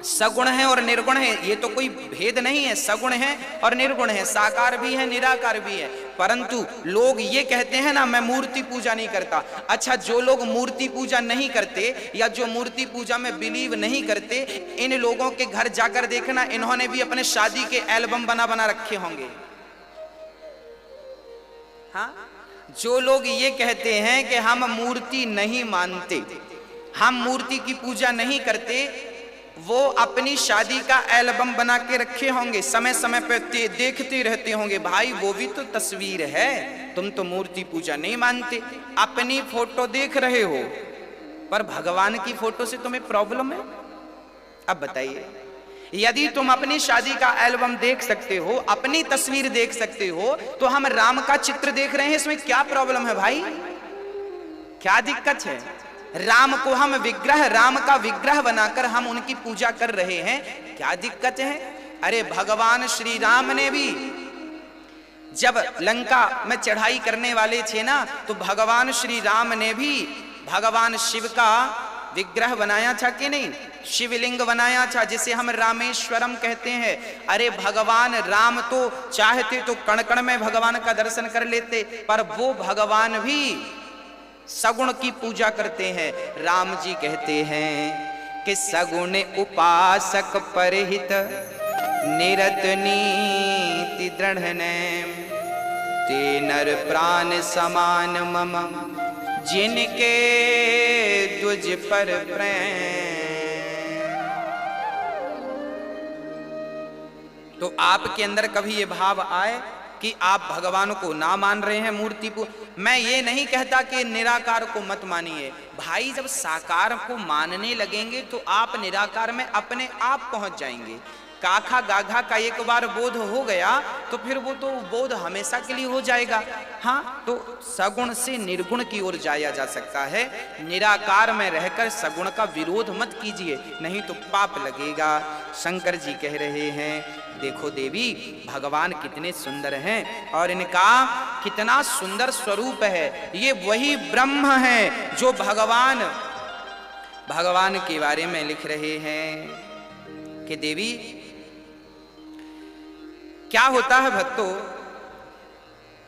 सगुण है और निर्गुण है, ये तो कोई भेद नहीं है, सगुण है और निर्गुण है, साकार भी है निराकार भी है। परंतु लोग ये कहते हैं ना मैं मूर्ति पूजा नहीं करता। अच्छा, जो लोग मूर्ति पूजा नहीं करते या जो मूर्ति पूजा में बिलीव नहीं करते, इन लोगों के घर जाकर देखना, इन्होंने भी अपने शादी के एल्बम बना रखे होंगे। हाँ, जो लोग ये कहते हैं कि हम मूर्ति नहीं मानते, हम मूर्ति की पूजा नहीं करते, वो अपनी शादी का एल्बम बना के रखे होंगे, समय समय पर देखते रहते होंगे। भाई वो भी तो तस्वीर है, तुम तो मूर्ति पूजा नहीं मानते, अपनी फोटो देख रहे हो, पर भगवान की फोटो से तुम्हें प्रॉब्लम है। अब बताइए, यदि तुम अपनी शादी का एल्बम देख सकते हो, अपनी तस्वीर देख सकते हो, तो हम राम का चित्र देख रहे हैं, इसमें क्या प्रॉब्लम है भाई? क्या दिक्कत है? राम को हम विग्रह, राम का विग्रह बनाकर हम उनकी पूजा कर रहे हैं, क्या दिक्कत है? अरे भगवान श्री राम ने भी जब लंका में चढ़ाई करने वाले थे ना, तो भगवान श्री राम ने भी भगवान शिव का विग्रह बनाया था कि नहीं? शिवलिंग बनाया था जिसे हम रामेश्वरम कहते हैं। अरे भगवान राम तो चाहते तो कण कण में भगवान का दर्शन कर लेते, पर वो भगवान भी सगुण की पूजा करते हैं। राम जी कहते हैं कि सगुण उपासक परहित निरत नीति दृढ़ नेम, ते नर प्राण समान मम जिनके द्विज पर प्रेम। तो आपके अंदर कभी ये भाव आए कि आप भगवान को ना मान रहे हैं मूर्ति को? मैं ये नहीं कहता कि निराकार को मत मानिए भाई, जब साकार को मानने लगेंगे तो आप निराकार में अपने आप पहुंच जाएंगे। काखा गाघा का एक बार बोध हो गया तो फिर वो तो बोध हमेशा के लिए हो जाएगा। हाँ, तो सगुण से निर्गुण की ओर जाया जा सकता है। निराकार में रहकर सगुण का विरोध मत कीजिए, नहीं तो पाप लगेगा। शंकर जी कह रहे हैं, देखो देवी भगवान कितने सुंदर हैं और इनका कितना सुंदर स्वरूप है। ये वही ब्रह्म है जो भगवान के बारे में लिख रहे हैं कि देवी क्या होता है भक्तों,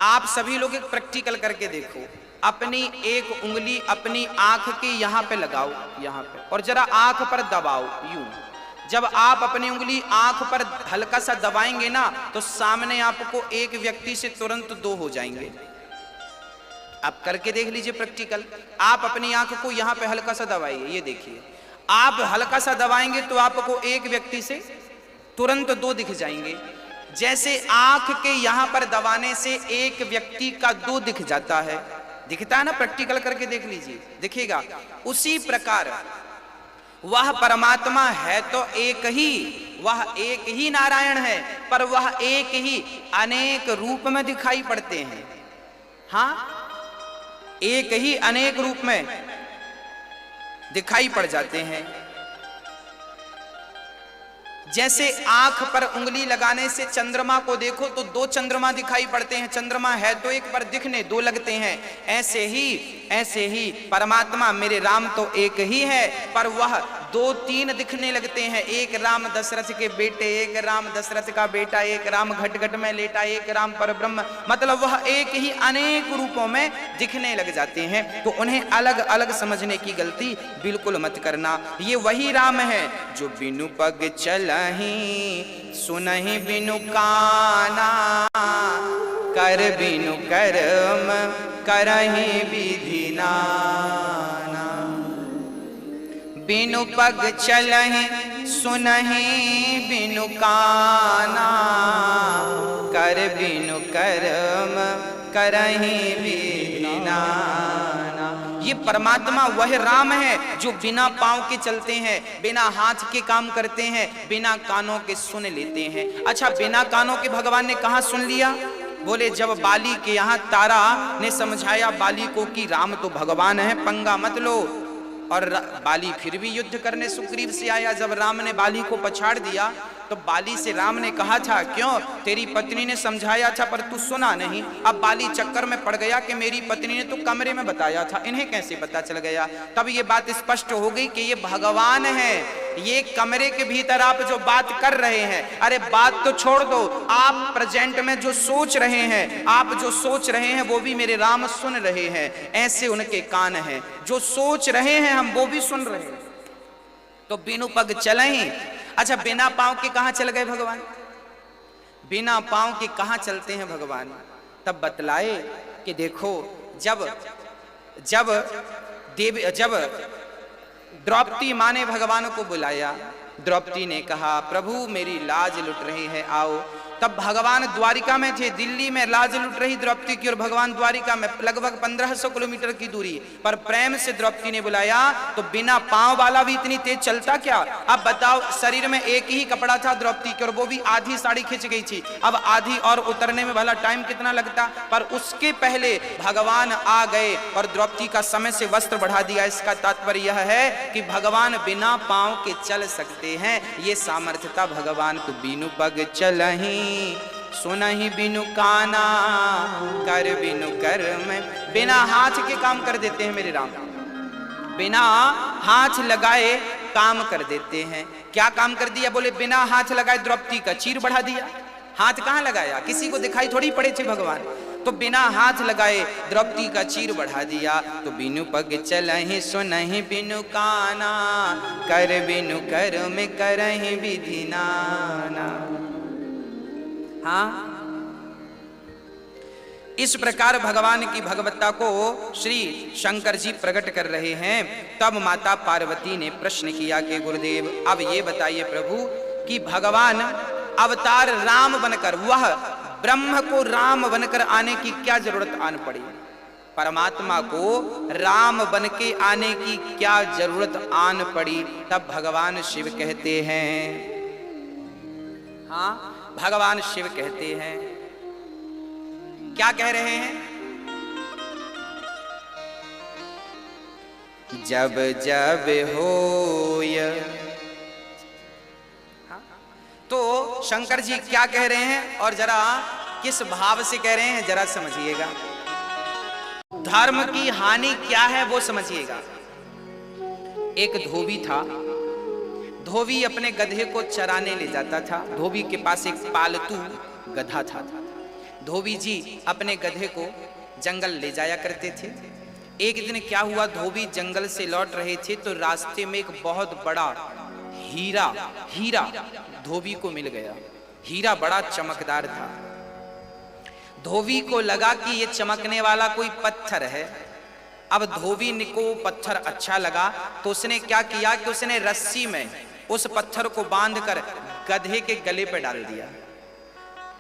आप सभी लोग एक प्रैक्टिकल करके देखो। अपनी एक उंगली अपनी आंख के यहां पे लगाओ, यहां पे, और जरा आंख पर दबाओ यूं। जब आप अपनी उंगली आंख पर हल्का सा दबाएंगे ना तो सामने आपको एक व्यक्ति से तुरंत दो हो जाएंगे। आप करके देख लीजिए प्रैक्टिकल। आप अपनी आंख को यहां पे हल्का सा दबाइए, ये देखिए, आप हल्का सा दबाएंगे तो आपको एक व्यक्ति से तुरंत दो दिख जाएंगे। जैसे आंख के यहां पर दबाने से एक व्यक्ति का दो दिख जाता है, दिखता है ना, प्रैक्टिकल करके देख लीजिए, दिखेगा। उसी प्रकार वह परमात्मा है तो एक ही, वह एक ही नारायण है, पर वह एक ही अनेक रूप में दिखाई पड़ते हैं। हाँ, एक ही अनेक रूप में दिखाई पड़ जाते हैं। जैसे आंख पर उंगली लगाने से चंद्रमा को देखो तो दो चंद्रमा दिखाई पड़ते हैं, चंद्रमा है तो एक पर दिखने दो लगते हैं। ऐसे ही परमात्मा मेरे राम तो एक ही है, पर वह दो तीन दिखने लगते हैं। एक राम दशरथ के बेटे, एक राम दशरथ का बेटा, एक राम घट घट में लेटा, एक राम पर ब्रह्म, मतलब वह एक ही अनेक रूपों में दिखने लग जाते हैं। तो उन्हें अलग अलग समझने की गलती बिल्कुल मत करना। ये वही राम है जो बिनु पग चलहि सुनहि बिनु काना, कर बिनु कर्म करहि विधि नाना। बिनु पग चलहि सुनहि बिनु काना, कर बिनु कर्म करहि विधि नाना। ये परमात्मा वह राम है जो बिना पांव के चलते हैं, बिना हाथ के काम करते हैं, बिना कानों के सुन लेते हैं। अच्छा, बिना कानों के भगवान ने कहाँ सुन लिया? बोले जब बाली के यहाँ तारा ने समझाया बाली को कि राम तो भगवान है, पंगा मत लो। और बाली फिर भी युद्ध करने सुग्रीव से आया। जब राम ने बाली को पछाड़ दिया तो बाली से राम ने कहा था, क्यों? तेरी पत्नी ने समझाया था पर तू सुना नहीं। अब बाली चक्कर में पड़ गया कि मेरी पत्नी ने तो कमरे में बताया था, इन्हें कैसे पता चल गया? तब ये बात स्पष्ट हो गई कि ये भगवान है। ये कमरे के भीतर आप जो बात कर रहे हैं, अरे बात तो छोड़ दो, आप प्रेजेंट में जो सोच रहे हैं, आप जो सोच रहे हैं वो भी मेरे राम सुन रहे हैं। ऐसे उनके कान हैं, जो सोच रहे हैं हम वो भी सुन रहे हैं। तो बिनु पग चलहि। अच्छा, बिना पांव के कहां चल गए भगवान? बिना पांव के कहां चलते हैं भगवान? तब बतलाए कि देखो, जब द्रौपदी मां ने भगवान को बुलाया, द्रौपदी ने कहा प्रभु मेरी लाज लुट रही है, आओ। तब भगवान द्वारिका में थे, दिल्ली में लाज लुट रही द्रौपदी की और भगवान द्वारिका में, लगभग 1500 किलोमीटर की दूरी पर प्रेम से द्रौपदी ने बुलाया। तो बिना पांव वाला भी इतनी तेज चलता क्या? अब बताओ, शरीर में एक ही कपड़ा था द्रौपदी के और वो भी आधी साड़ी खिंच गई थी। अब आधी और उतरने में भला टाइम कितना लगता? पर उसके पहले भगवान आ गए और द्रौपदी का समय से वस्त्र बढ़ा दिया। इसका तात्पर्य यह है कि भगवान बिना पांव के चल सकते हैं। ये सामर्थ्यता भगवान को। बिनु पग चलहि सुनहि बिनु काना, कर बिनु कर्म। बिना हाथ के काम कर देते हैं मेरे राम, बिना हाथ लगाए काम कर देते हैं। क्या काम कर दिया? बोले बिना हाथ लगाए द्रौपदी का चीर बढ़ा दिया। हाथ कहां लगाया? किसी को दिखाई थोड़ी पड़े थे भगवान। तो बिना हाथ लगाए द्रौपदी का चीर बढ़ा दिया। तो बिनु पग चलहि सुनहि बिनु काना, कर बिनु कर में करहि विधि नाना। हाँ, इस प्रकार भगवान की भगवत्ता को श्री शंकर जी प्रकट कर रहे हैं। तब माता पार्वती ने प्रश्न किया कि गुरुदेव अब ये बताइए प्रभु कि भगवान अवतार राम बनकर, वह ब्रह्म को राम बनकर आने की क्या जरूरत आन पड़ी? परमात्मा को राम बन के आने की क्या जरूरत आन पड़ी? तब भगवान शिव कहते हैं, हाँ भगवान शिव कहते हैं, क्या कह रहे हैं? जब जब होय। तो शंकर जी क्या कह रहे हैं और जरा किस भाव से कह रहे हैं जरा समझिएगा। धर्म की हानि क्या है वो समझिएगा। एक धोबी था, धोबी अपने गधे को चराने ले जाता था। धोबी के पास एक पालतू गधा था। धोबी जी अपने गधे को जंगल ले जाया करते थे। एक दिन क्या हुआ, धोबी जंगल से लौट रहे थे तो रास्ते में एक बहुत बड़ा हीरा धोबी को मिल गया। हीरा बड़ा चमकदार था। धोबी को लगा कि ये चमकने वाला कोई पत्थर है। अब धोबी को पत्थर अच्छा लगा तो उसने क्या किया कि उसने रस्सी में उस पत्थर को बांधकर गधे के गले पे डाल दिया।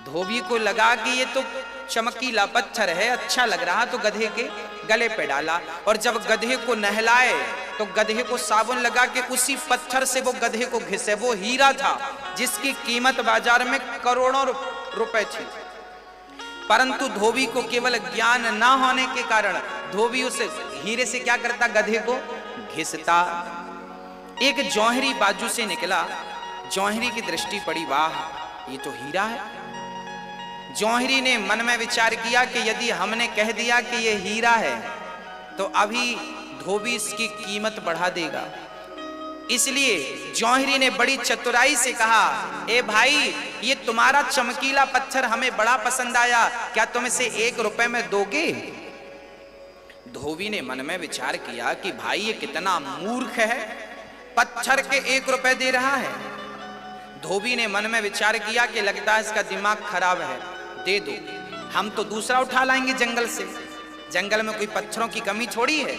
धोबी को लगा कि ये तो चमकीला पत्थर है, अच्छा लग रहा, तो गधे के गले पे डाला। और जब गधे को नहलाए तो गधे को साबुन लगा के उसी पत्थर से वो गधे को घिसे। वो हीरा था जिसकी कीमत बाजार में करोड़ों रुपए थी, परंतु धोबी को केवल ज्ञान ना होने के कारण धोबी उस हीरे से क्या करता, गधे को घिसता। एक जौहरी बाजू से निकला। जौहरी की दृष्टि पड़ी, वाह ये तो हीरा है। जौहरी ने मन में विचार किया कि यदि हमने कह दिया कि ये हीरा है तो अभी धोबी इसकी कीमत बढ़ा देगा। इसलिए जौहरी ने बड़ी चतुराई से कहा, ए भाई ये तुम्हारा चमकीला पत्थर हमें बड़ा पसंद आया, क्या तुम इसे 1 रुपए में दोगे? धोबी ने मन में विचार किया कि भाई ये कितना मूर्ख है, पत्थर के 1 रुपए दे रहा है। धोबी ने मन में विचार किया कि लगता है इसका दिमाग खराब है, दे दो, हम तो दूसरा उठा लाएंगे जंगल से। जंगल में कोई पत्थरों की कमी थोड़ी है।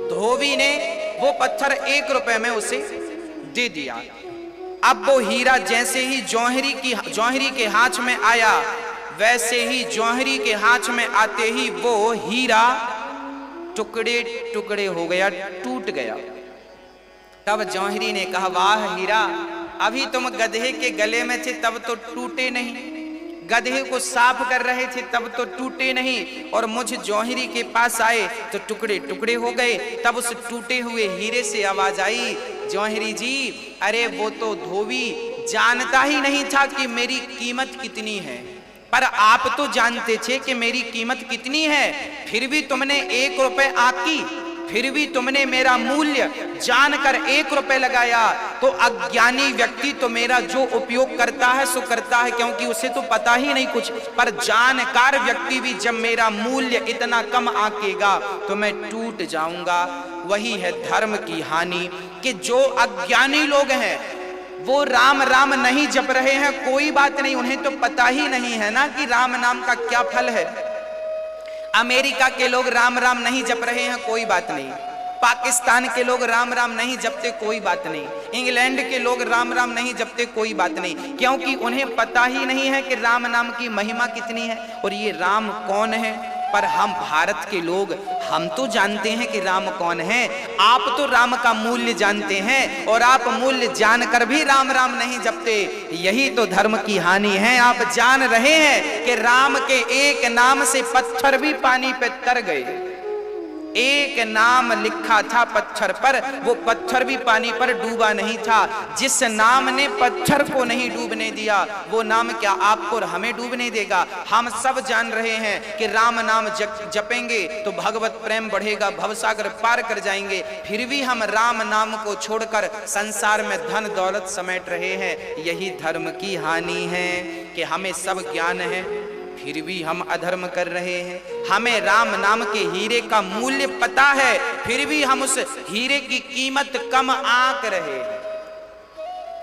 धोबी ने वो पत्थर 1 रुपए में उसे दे दिया। अब वो हीरा जैसे ही जौहरी के हाथ में आया, वैसे ही जौहरी के हाथ में आते ही वो हीरा टुकड़े टुकड़े हो गया, टूट गया। तब जौहरी ने कहा, वाह हीरा, अभी तुम गधे के गले में थे तब तो टूटे नहीं, गधे को साफ कर रहे थे तब तो टूटे नहीं, और मुझ जौहरी के पास आए तो टुकड़े टुकड़े हो गए। तब उस टूटे हुए हीरे से आवाज आई, जौहरी जी अरे वो तो धोबी जानता ही नहीं था कि मेरी कीमत कितनी है, पर आप तो जानते थे कि मेरी कीमत कितनी है, फिर भी तुमने 1 रुपए आकी, फिर भी तुमने मेरा मूल्य जानकर 1 रुपए लगाया। तो अज्ञानी व्यक्ति तो मेरा जो उपयोग करता है सो करता है, क्योंकि उसे तो पता ही नहीं कुछ, पर जानकार व्यक्ति भी जब मेरा मूल्य इतना कम आकेगा तो मैं टूट जाऊंगा। वही है धर्म की हानि, कि जो अज्ञानी लोग हैं वो राम राम नहीं जप रहे हैं, कोई बात नहीं, उन्हें तो पता ही नहीं है ना कि राम नाम का क्या फल है। अमेरिका के लोग राम राम नहीं जप रहे हैं, कोई बात नहीं। पाकिस्तान के लोग राम राम नहीं जपते, कोई बात नहीं। इंग्लैंड के लोग राम राम नहीं जपते, कोई बात नहीं, क्योंकि उन्हें पता ही नहीं है कि राम नाम की महिमा कितनी है और ये राम कौन है। पर हम भारत के लोग, हम तो जानते हैं कि राम कौन है। आप तो राम का मूल्य जानते हैं और आप मूल्य जानकर भी राम राम नहीं जपते। यही तो धर्म की हानि है। आप जान रहे हैं कि राम के एक नाम से पत्थर भी पानी पे तर गए। एक नाम लिखा था पत्थर पर, वो पत्थर भी पानी पर डूबा नहीं था। जिस नाम ने पत्थर को नहीं डूबने दिया, वो नाम क्या आपको और हमें डूबने देगा। हम सब जान रहे हैं कि राम नाम जपेंगे तो भगवत प्रेम बढ़ेगा, भवसागर पार कर जाएंगे, फिर भी हम राम नाम को छोड़कर संसार में धन दौलत समेट रहे हैं। यही धर्म की हानि है कि हमें सब ज्ञान है फिर भी हम अधर्म कर रहे हैं। हमें राम नाम के हीरे का मूल्य पता है, फिर भी हम उस हीरे की कीमत कम आंक रहे हैं।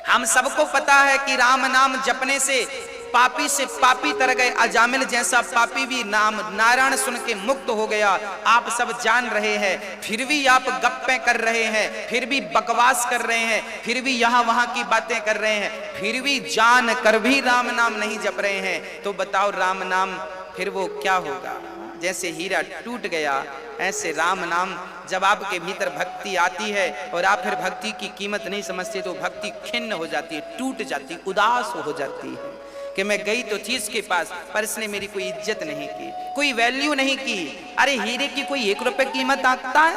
हम सबको पता है कि राम नाम जपने से पापी से पापी तर गए। अजामिल जैसा पापी भी नाम नारायण सुन के मुक्त हो गया। आप सब जान रहे हैं, फिर भी आप गप्पे कर रहे हैं, फिर भी बकवास कर रहे हैं, फिर भी यहाँ वहां की बातें कर रहे हैं, फिर भी जान कर भी राम नाम नहीं जप रहे हैं। तो बताओ राम नाम फिर वो क्या होगा? जैसे हीरा टूट गया, ऐसे राम नाम जब आपके भीतर भक्ति आती है और आप फिर भक्ति की कीमत नहीं समझते तो भक्ति खिन्न हो जाती है, टूट जाती, उदास हो जाती है कि मैं गई तो थी इसके पास, पर इसने मेरी कोई इज्जत नहीं की, कोई वैल्यू नहीं की। अरे हीरे की कोई 1 रुपए कीमत आंकता है?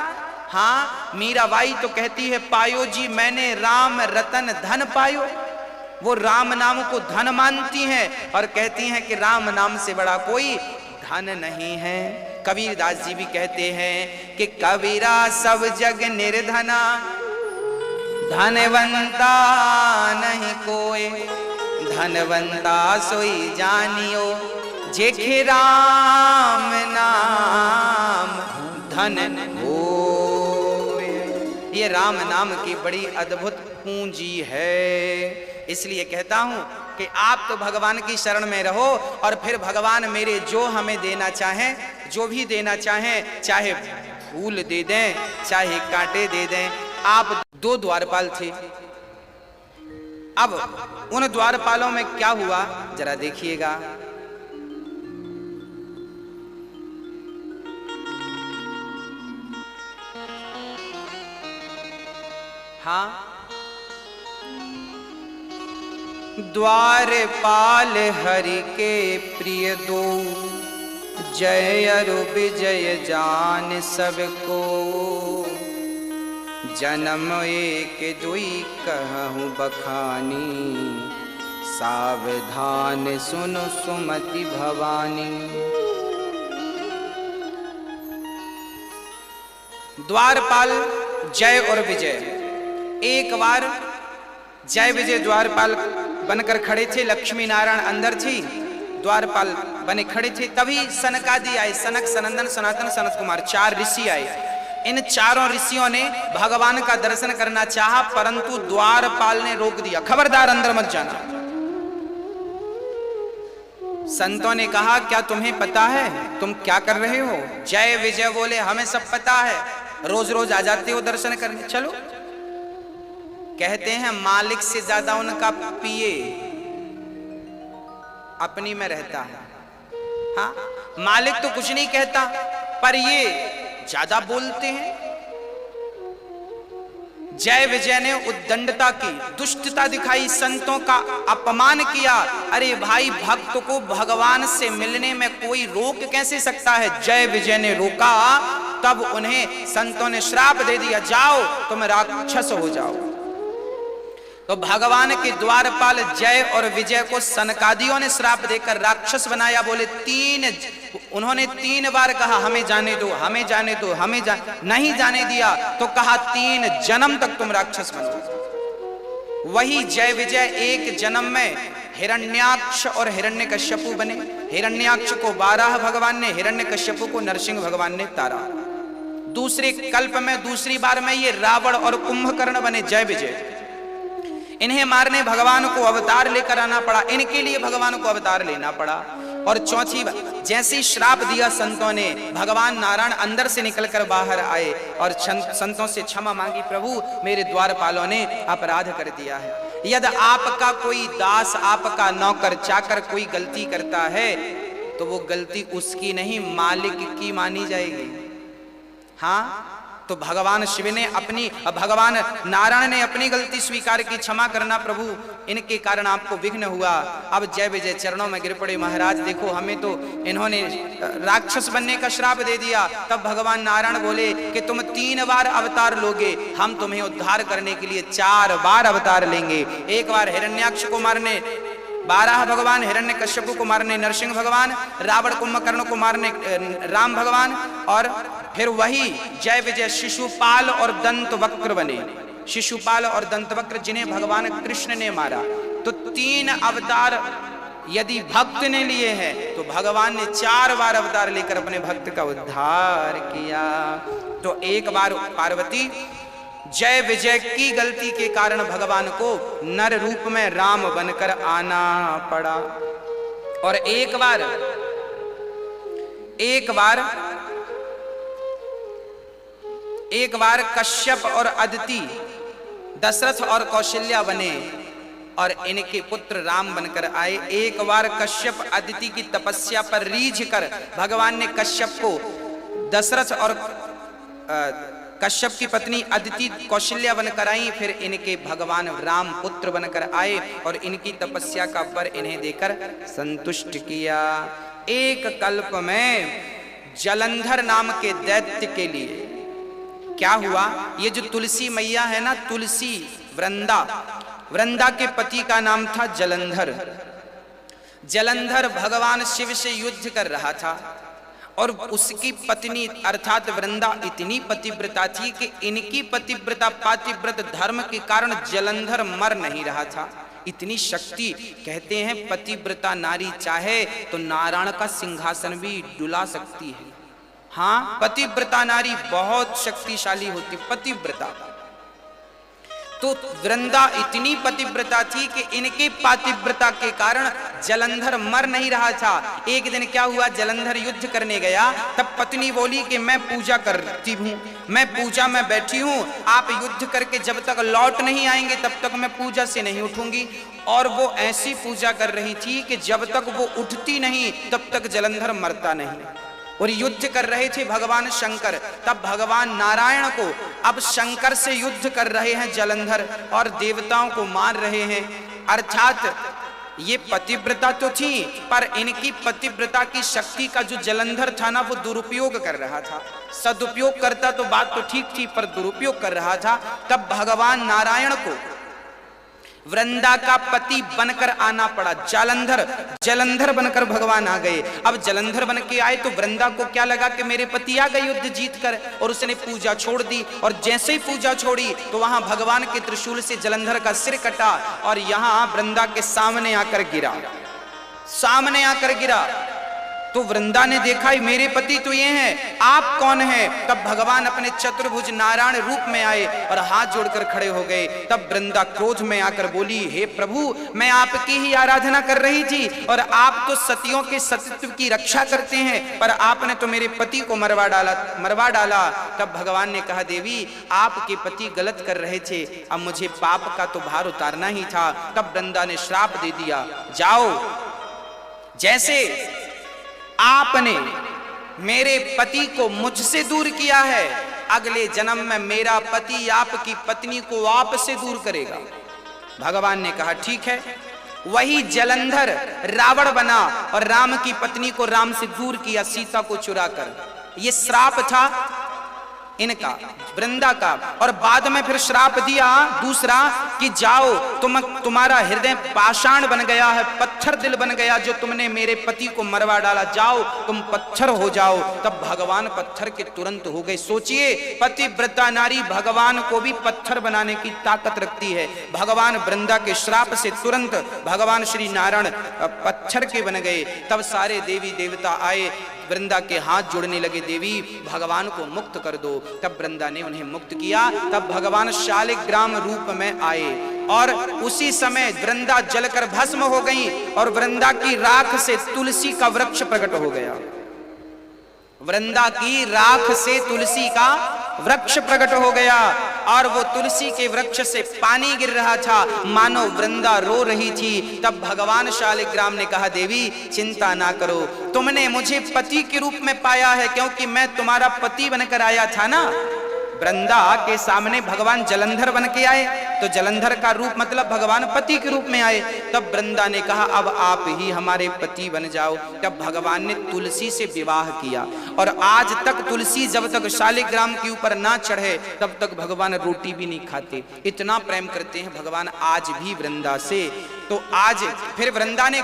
हाँ, मीराबाई तो कहती है, पायो जी मैंने राम रतन धन पायो। वो राम नाम को धन मानती हैं और कहती हैं कि राम नाम से बड़ा कोई धन नहीं है। कबीरदास जी भी कहते हैं कि कबीरा सब जग निर्धना, धनवंता नहीं कोई, धनवंता सोई जानियो, जेखे राम नाम धन होए। ये राम नाम की बड़ी अद्भुत पूंजी है। इसलिए कहता हूं कि आप तो भगवान की शरण में रहो और फिर भगवान मेरे जो हमें देना चाहें, जो भी देना चाहें, चाहे फूल दे दें, चाहे कांटे दे दें। आप 2 द्वारपाल थे, अब उन द्वारपालों में क्या हुआ जरा देखिएगा। हाँ, द्वारपाल हरि के प्रिय दो, जय अरु विजय जान सबको, जन्म एक दुई कहूँ बखानी, सावधान सुनो सुमति भवानी। द्वारपाल जय और विजय, एक बार जय विजय द्वारपाल बनकर खड़े थे, लक्ष्मी नारायण अंदर थी, द्वारपाल बने खड़े थे। तभी सनकादि आए, सनक सनंदन सनातन सनत कुमार, 4 ऋषि आए। इन चारों ऋषियों ने भगवान का दर्शन करना चाहा, परंतु द्वारपाल ने रोक दिया, खबरदार अंदर मत जाना। संतों ने कहा, क्या तुम्हें पता है तुम क्या कर रहे हो? जय विजय बोले, हमें सब पता है, रोज रोज आ जाते हो दर्शन करने, चलो। कहते हैं मालिक से ज्यादा उनका पिए अपनी में रहता है। हाँ, मालिक तो कुछ नहीं कहता, पर ये ज्यादा बोलते हैं। जय विजय ने उद्दंडता की, दुष्टता दिखाई, संतों का अपमान किया। अरे भाई, भक्त को भगवान से मिलने में कोई रोक कैसे सकता है? जय विजय ने रोका, तब उन्हें संतों ने श्राप दे दिया, जाओ तुम राक्षस हो जाओ। तो भगवान के द्वारपाल जय और विजय को सनकादियों ने श्राप देकर राक्षस बनाया। बोले उन्होंने 3 बार कहा, हमें जाने दो, हमें जाने दो, नहीं जाने दिया, तो कहा 3 जन्म तक तुम राक्षस बनो। वही जय विजय एक जन्म में हिरण्याक्ष और हिरण्यकश्यपु बने। हिरण्याक्ष को 12 भगवान ने, हिरण्यकश्यपु को नरसिंह भगवान ने तारा। दूसरे कल्प में, दूसरी बार में ये रावण और कुंभकर्ण बने जय विजय। इन्हें मारने भगवान को अवतार लेकर आना पड़ा, इनके लिए भगवान को अवतार लेना पड़ा। और चौथी बार जैसे श्राप दिया संतों ने, भगवान नारायण अंदर से निकलकर बाहर आए और संतों से क्षमा मांगी, प्रभु मेरे द्वारपालों ने अपराध कर दिया है। यदि आपका कोई दास, आपका नौकर चाकर कोई गलती करता है तो वो गलती उसकी नहीं, मालिक की मानी जाएगी। हाँ, तो भगवान शिव ने अपनी, भगवान नारायण ने अपनी गलती स्वीकार की, क्षमा करना प्रभु, इनके कारण आपको विघ्न हुआ। अब जय विजय चरणों में गिर पड़े, महाराज देखो हमें तो इन्होंने राक्षस बनने का श्राप दे दिया। तब भगवान नारायण बोले कि तुम 3 बार अवतार लोगे, हम तुम्हें उद्धार करने के लिए 4 बार अवतार लेंगे। एक बार हिरण्याक्ष को मारने, 12 भगवान, हिरण्यकश्यपु को मारने नरसिंह भगवान, रावण कुंभकर्ण को मारने राम भगवान, और फिर वही जय विजय शिशुपाल और दंतवक्र बने। शिशुपाल और दंतवक्र जिन्हें भगवान कृष्ण ने मारा। तो 3 अवतार यदि भक्त ने लिए हैं तो भगवान ने 4 बार अवतार लेकर अपने भक्त का उद्धार किया। तो एक बार पार्वती जय विजय की गलती के कारण भगवान को नर रूप में राम बनकर आना पड़ा। और एक बार कश्यप और अदिति दशरथ और कौशल्या बने और इनके पुत्र राम बनकर आए। एक बार कश्यप अदिति की तपस्या पर रीझ कर भगवान ने कश्यप को दशरथ और कश्यप की पत्नी अदिति कौशल्या बनकर आई। फिर इनके भगवान राम पुत्र बनकर आए और इनकी तपस्या का वर इन्हें देकर संतुष्ट किया। एक कल्प में जलंधर नाम के दैत्य के लिए क्या हुआ, ये जो तुलसी मैया है ना, तुलसी वृंदा के पति का नाम था जलंधर। जलंधर भगवान शिव से युद्ध कर रहा था और उसकी पत्नी अर्थात वृंदा इतनी पतिव्रता थी कि इनकी पतिव्रता पातिव्रत धर्म के कारण जलंधर मर नहीं रहा था। इतनी शक्ति, कहते हैं पतिव्रता नारी चाहे तो नारायण का सिंहासन भी डुला सकती है। हाँ, पतिव्रता नारी बहुत शक्तिशाली होती, पतिव्रता। तो वृंदा इतनी पतिव्रता थी कि इनके पातिव्रता के कारण जलंधर मर नहीं रहा था। एक दिन क्या हुआ, जलंधर युद्ध करने गया, तब पत्नी बोली कि मैं पूजा करती हूँ, मैं पूजा में बैठी हूँ, आप युद्ध करके जब तक लौट नहीं आएंगे तब तक मैं पूजा से नहीं उठूंगी। और वो ऐसी पूजा कर रही थी कि जब तक वो उठती नहीं तब तक जलंधर मरता नहीं। और युद्ध कर रहे थे भगवान शंकर, तब भगवान नारायण को अब शंकर से युद्ध कर रहे हैं जलंधर और देवताओं को मार रहे हैं। अर्थात ये पतिव्रता तो थी, पर इनकी पतिव्रता की शक्ति का जो जलंधर था ना, वो दुरुपयोग कर रहा था। सदुपयोग करता तो बात तो ठीक थी, पर दुरुपयोग कर रहा था। तब भगवान नारायण को वृंदा का पति बनकर आना पड़ा। जलंधर बनकर भगवान आ गए। अब जलंधर बन के आए तो वृंदा को क्या लगा कि मेरे पति आ गए युद्ध जीत कर, और उसने पूजा छोड़ दी। और जैसे ही पूजा छोड़ी तो वहां भगवान के त्रिशूल से जलंधर का सिर कटा और यहां वृंदा के सामने आकर गिरा। तो वृंदा ने देखा मेरे पति तो ये हैं, आप कौन हैं? तब भगवान अपने चतुर्भुज नारायण रूप में आए और हाथ जोड़कर खड़े हो गए। तब वृंदा क्रोध में आकर बोली, हे प्रभु, मैं आपकी ही आराधना कर रही थी और आप तो सतियों के सतीत्व की रक्षा करते हैं, पर आपने तो मेरे पति को मरवा डाला। तब भगवान ने कहा, देवी आपके पति गलत कर रहे थे, अब मुझे पाप का तो भार उतारना ही था। तब वृंदा ने श्राप दे दिया, जाओ, जैसे आपने मेरे पति को मुझसे दूर किया है, अगले जन्म में मेरा पति आपकी पत्नी को आपसे दूर करेगा। भगवान ने कहा ठीक है। वही जलंधर रावण बना और राम की पत्नी को राम से दूर किया, सीता को चुराकर। ये श्राप था इनका, वृंदा का। और बाद में फिर श्राप दिया दूसरा कि जाओ, तुम्हारा हृदय पाषाण बन गया है, पत्थर दिल बन गया, जो तुमने मेरे पति को मरवा डाला, जाओ तुम पत्थर हो जाओ। तब भगवान पत्थर के तुरंत हो गए। सोचिए, पतिव्रता नारी भगवान को भी पत्थर बनाने की ताकत रखती है। भगवान वृंदा के श्राप से तुरंत भगवान श्री नारायण पत्थर के बन गए। तब सारे देवी देवता आए, वृंदा के हाथ जोड़ने लगे, देवी भगवान को मुक्त कर दो। तब वृंदा ने उन्हें मुक्त किया। तब भगवान शालिग्राम रूप में आए और उसी समय वृंदा जलकर भस्म हो गई और वृंदा की राख से तुलसी का वृक्ष प्रकट हो गया। वृंदा की राख से तुलसी का वृक्ष प्रकट हो गया और वो तुलसी के वृक्ष से पानी गिर रहा था, मानो वृंदा रो रही थी। तब भगवान शालिग्राम ने कहा, देवी चिंता ना करो, तुमने मुझे पति के रूप में पाया है, क्योंकि मैं तुम्हारा पति बनकर आया था ना। वृंदा के सामने भगवान जलंधर बन के आए, तो जलंधर का रूप मतलब भगवान पति के रूप में आए। तब वृंदा ने कहा, अब आप ही हमारे पति बन जाओ। तब भगवान ने तुलसी से विवाह किया और आज तक तुलसी जब तक शालिग्राम के ऊपर ना चढ़े तब तक भगवान रोटी भी नहीं खाते, इतना प्रेम करते हैं भगवान आज भी वृंदा से। तो आज फिर वृंदा ने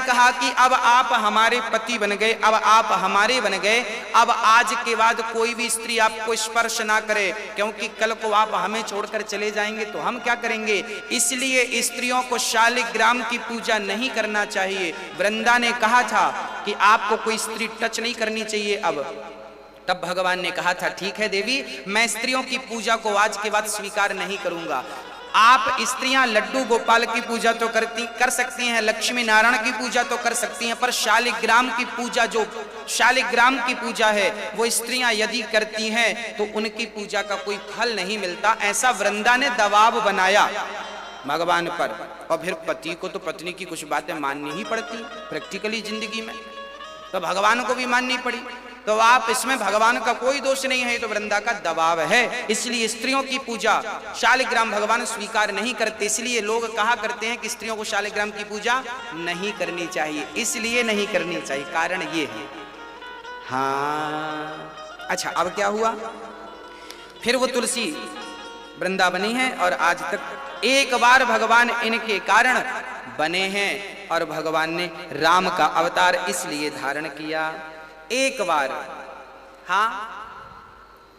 कहा कि अब आप हमारे पति बन गए, अब आप हमारे बन गए, अब आज के बाद कोई भी स्त्री आपको स्पर्श ना करे, क्योंकि कल को आप हमें छोड़कर चले जाएंगे तो हम क्या करेंगे। इसलिए स्त्रियों को शालिग्राम की पूजा नहीं करना चाहिए। वृंदा ने कहा था कि आपको कोई स्त्री टच नहीं करनी चाहिए। अब तब भगवान ने कहा था, ठीक है देवी, मैं स्त्रियों की पूजा को आज के बाद स्वीकार नहीं करूंगा। आप स्त्रियां लड्डू गोपाल की पूजा तो कर सकती हैं, लक्ष्मी नारायण की पूजा तो कर सकती हैं, पर शालिग्राम की पूजा, जो शालिग्राम की पूजा है, वो स्त्रियां यदि करती हैं तो उनकी पूजा का कोई फल नहीं मिलता। ऐसा वृंदा ने दबाव बनाया भगवान पर। और फिर पति को तो पत्नी की कुछ बातें माननी ही पड़ती प्रैक्टिकली जिंदगी में, तो भगवान को भी माननी पड़ी। तो आप इसमें भगवान का कोई दोष नहीं है, तो वृंदा का दबाव है। इसलिए स्त्रियों की पूजा शालिग्राम भगवान स्वीकार नहीं करते। इसलिए लोग कहा करते हैं कि स्त्रियों को शालिग्राम की पूजा नहीं करनी चाहिए, इसलिए नहीं करनी चाहिए, कारण ये है। हाँ, अच्छा, अब क्या हुआ, फिर वो तुलसी वृंदावनी है और आज तक एक बार भगवान इनके कारण बने हैं, और भगवान ने राम का अवतार इसलिए धारण किया एक बार। हाँ,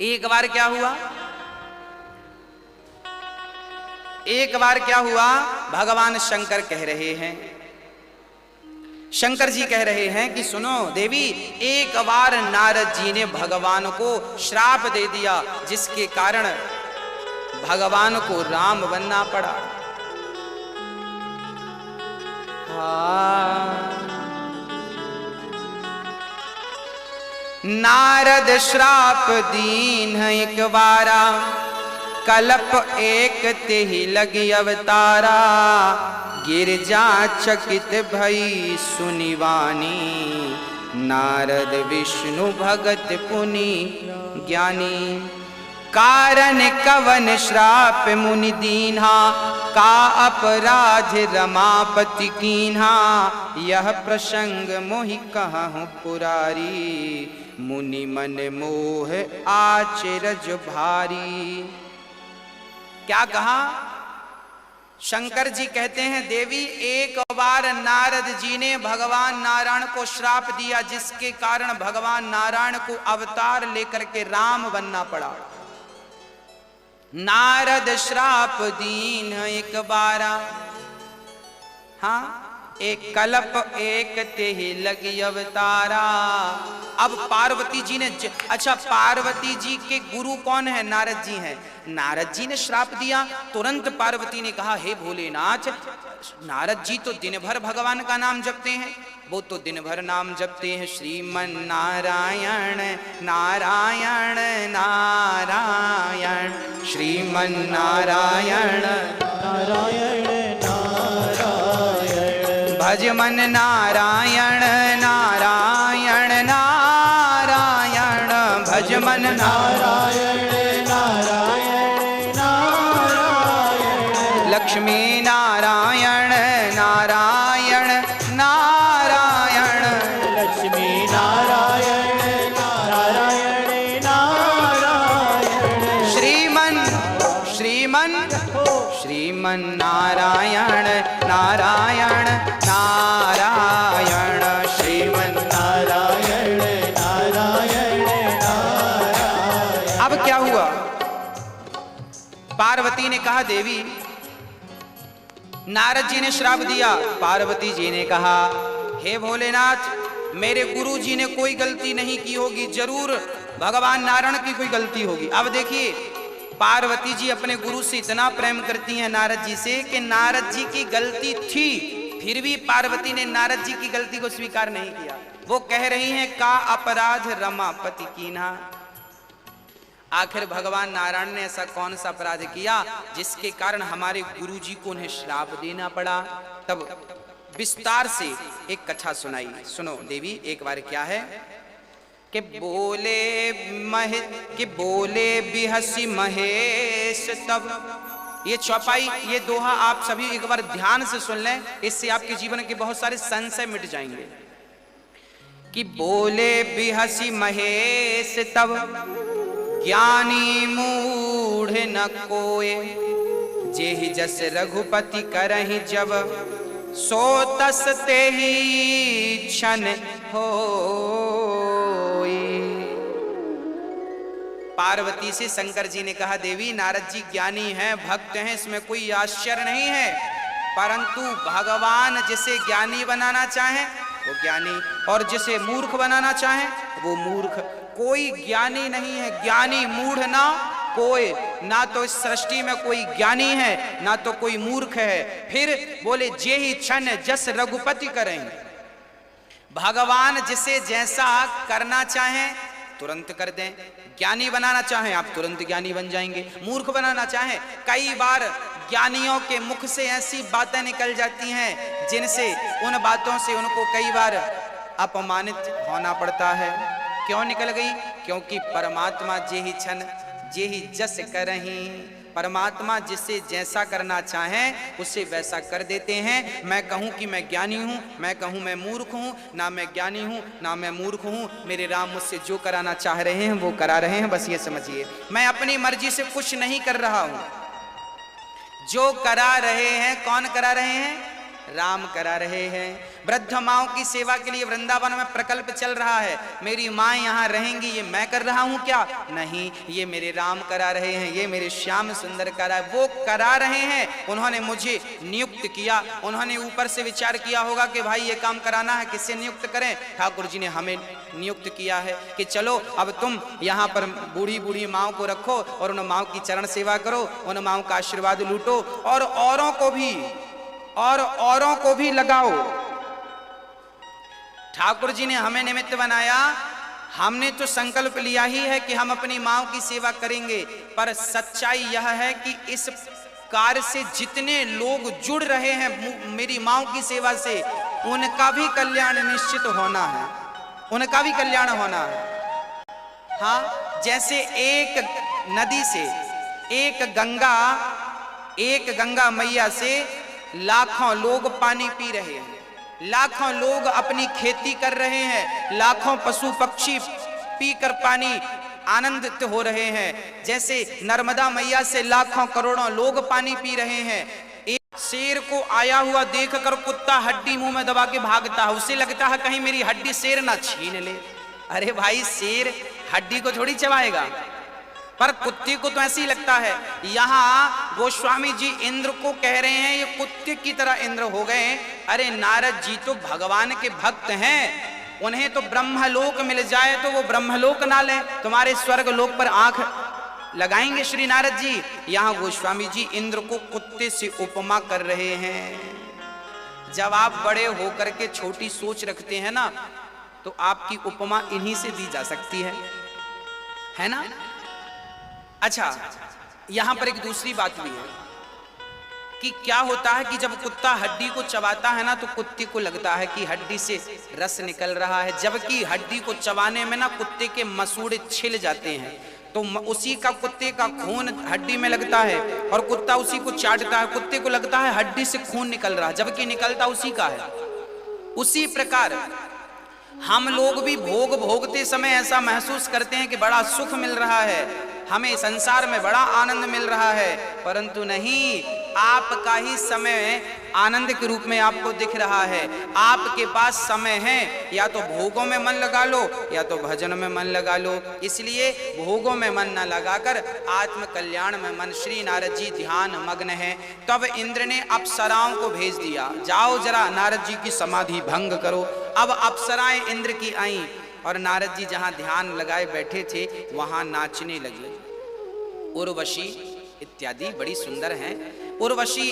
एक बार क्या हुआ, एक बार क्या हुआ, भगवान शंकर कह रहे हैं, शंकर जी कह रहे हैं कि सुनो देवी, एक बार नारद जी ने भगवान को श्राप दे दिया, जिसके कारण भगवान को राम बनना पड़ा। नारद श्राप दीन एक बारा, कल्प एक ते ही लगी अवतारा। गिरजा चकित भई सुनिवानी, नारद विष्णु भगत पुनि ज्ञानी। कारण कवन श्राप मुनि दीन्हा, का अपराध रमापति कीन्हा। यह प्रसंग मोहि कहूँ पुरारी, मुनि मन मोह आचरज भारी। क्या कहा, शंकर जी कहते हैं देवी, एक बार नारद जी ने भगवान नारायण को श्राप दिया, जिसके कारण भगवान नारायण को अवतार लेकर के राम बनना पड़ा। नारद श्राप दीन एक बारा, हाँ, एक कल्प एक ते ही लगी अवतारा। अब पार्वती जी ने, अच्छा, पार्वती जी के गुरु कौन है, नारद जी हैं। नारद जी ने श्राप दिया, तुरंत पार्वती ने कहा, हे भोलेनाथ, नारद जी तो दिन भर भगवान का नाम जपते हैं, वो तो दिन भर नाम जपते हैं, श्रीमन नारायण नारायण नारायण, श्रीमन नारायण नारायण नारायण, भज मन नारायण नारायण नारायण, भज मन नारायण नारायण नारायण, लक्ष्मी नारायण नारायण नारायण, लक्ष्मी नारायण नारायण नारायण, श्रीमन श्रीमन श्रीमन नारायण नारायण नारायण, श्रीमन नारायण नारायण नारायण। अब क्या हुआ, पार्वती ने कहा, देवी, नारद जी ने श्राप दिया। पार्वती जी ने कहा, हे भोलेनाथ, मेरे गुरु जी ने कोई गलती नहीं की होगी, जरूर भगवान नारायण की कोई गलती होगी। अब देखिए, पार्वती जी अपने गुरु से इतना प्रेम करती हैं नारद जी से, कि नारद जी की गलती थी, फिर भी पार्वती ने नारद जी की गलती को स्वीकार नहीं किया। वो कह रही हैं, का अपराध रमापति कीन्हा। आखिर भगवान नारायण ने ऐसा कौन सा अपराध किया जिसके कारण हमारे गुरु जी को उन्हें श्राप देना पड़ा। तब विस्तार से एक कथा सुनाई। सुनो देवी, एक बार क्या है कि बोले बिहसी महेश तब। ये चौपाई, ये दोहा आप सभी एक बार ध्यान से सुन लें, इससे आपके जीवन के बहुत सारे संशय मिट जाएंगे। कि बोले बिहसी महेश तब, ज्ञानी मूढ़ न कोय। जेहि जस रघुपति करहि जब, सो तस तेहि क्षण होई। पार्वती से शंकर जी ने कहा, देवी नारद जी ज्ञानी हैं, भक्त हैं, इसमें कोई आश्चर्य नहीं है, परंतु भगवान जिसे ज्ञानी बनाना चाहे वो ज्ञानी, और जिसे मूर्ख बनाना चाहे वो मूर्ख। कोई ज्ञानी नहीं है, ज्ञानी मूढ़ ना कोई, ना तो इस सृष्टि में कोई ज्ञानी है ना तो कोई मूर्ख है। फिर बोले जेहि क्षण जस रघुपति करें, भगवान जिसे जैसा करना चाहें तुरंत कर दें। ज्ञानी बनाना चाहें आप तुरंत ज्ञानी बन जाएंगे, मूर्ख बनाना चाहें। कई बार ज्ञानियों के मुख से ऐसी बातें निकल जाती हैं जिनसे उन बातों से उनको कई बार अपमानित होना पड़ता है। क्यों निकल गई? क्योंकि परमात्मा जेहि क्षण जेहि जस करहीं, परमात्मा जिससे जैसा करना चाहें उससे वैसा कर देते हैं। मैं कहूं कि मैं ज्ञानी हूं, मैं कहूं मैं मूर्ख हूं, ना मैं ज्ञानी हूं ना मैं मूर्ख हूं। मेरे राम मुझसे जो कराना चाह रहे हैं वो करा रहे हैं, बस ये समझिए। मैं अपनी मर्जी से कुछ नहीं कर रहा हूं, जो करा रहे हैं कौन करा रहे हैं? राम करा रहे हैं। वृद्ध माओं की सेवा के लिए वृंदावन में प्रकल्प चल रहा है। मेरी माँ यहाँ रहेंगी, ये मैं कर रहा हूँ क्या? नहीं, ये मेरे राम करा रहे हैं, ये मेरे श्याम सुंदर करा, वो करा रहे हैं। उन्होंने मुझे नियुक्त किया, उन्होंने ऊपर से विचार किया होगा कि भाई ये काम कराना है, किससे नियुक्त करें? ठाकुर जी ने हमें नियुक्त किया है कि चलो अब तुम यहाँ पर बूढ़ी बूढ़ी माओं को रखो और उन माओं की चरण सेवा करो, उन माओं का आशीर्वाद लूटो और औरों को भी लगाओ। ठाकुर जी ने हमें निमित्त बनाया, हमने तो संकल्प लिया ही है कि हम अपनी माँ की सेवा करेंगे, पर सच्चाई यह है कि इस कार्य से जितने लोग जुड़ रहे हैं मेरी माँ की सेवा से, उनका भी कल्याण निश्चित होना है, उनका भी कल्याण होना है। हाँ, जैसे एक नदी से एक गंगा मैया से लाखों लोग पानी पी रहे हैं, लाखों लोग अपनी खेती कर रहे हैं, लाखों पशु पक्षी पीकर पानी आनंदित हो रहे हैं। जैसे नर्मदा मैया से लाखों करोड़ों लोग पानी पी रहे हैं। एक शेर को आया हुआ देखकर कुत्ता हड्डी मुंह में दबा के भागता है, उसे लगता है कहीं मेरी हड्डी शेर ना छीन ले। अरे भाई, शेर हड्डी को थोड़ी चबाएगा, पर कुत्ते को तो ऐसे ही लगता है। यहाँ गोस्वामी जी इंद्र को कह रहे हैं ये कुत्ते की तरह इंद्र हो गए। अरे नारद जी तो भगवान के भक्त हैं, उन्हें तो ब्रह्मलोक मिल जाए तो वो ब्रह्मलोक ना लें, तुम्हारे स्वर्ग लोक पर आंख लगाएंगे श्री नारद जी। यहाँ गोस्वामी जी इंद्र को कुत्ते से उपमा कर रहे हैं। जब आप बड़े होकर के छोटी सोच रखते हैं ना, तो आपकी उपमा इन्हीं से दी जा सकती है ना? अच्छा, यहां पर एक दूसरी बात भी है कि क्या होता है कि जब कुत्ता हड्डी को चबाता है ना, तो कुत्ते को लगता है कि हड्डी से रस निकल रहा है, जबकि हड्डी को चबाने में ना कुत्ते के मसूड़े छिल जाते हैं, तो उसी का कुत्ते का खून हड्डी में लगता है और कुत्ता उसी को चाटता है। कुत्ते को लगता है हड्डी से खून निकल रहा है, जबकि निकलता उसी का है। उसी प्रकार हम लोग भी भोगते समय ऐसा महसूस करते हैं कि बड़ा सुख मिल रहा है, हमें संसार में बड़ा आनंद मिल रहा है, परंतु नहीं, आपका ही समय आनंद के रूप में आपको दिख रहा है। आपके पास समय है, या तो भोगों में मन लगा लो या तो भजन में मन लगा लो। इसलिए भोगों में मन न लगाकर आत्म कल्याण में मन, श्री नारद जी ध्यान मग्न है। तब इंद्र ने अप्सराओं को भेज दिया, जाओ जरा नारद जी की समाधि भंग करो। अब अप्सराएं इंद्र की आईं और नारद जी जहां ध्यान लगाए बैठे थे वहां नाचने लगे। उर्वशी इत्यादि बड़ी सुंदर हैं, उर्वशी,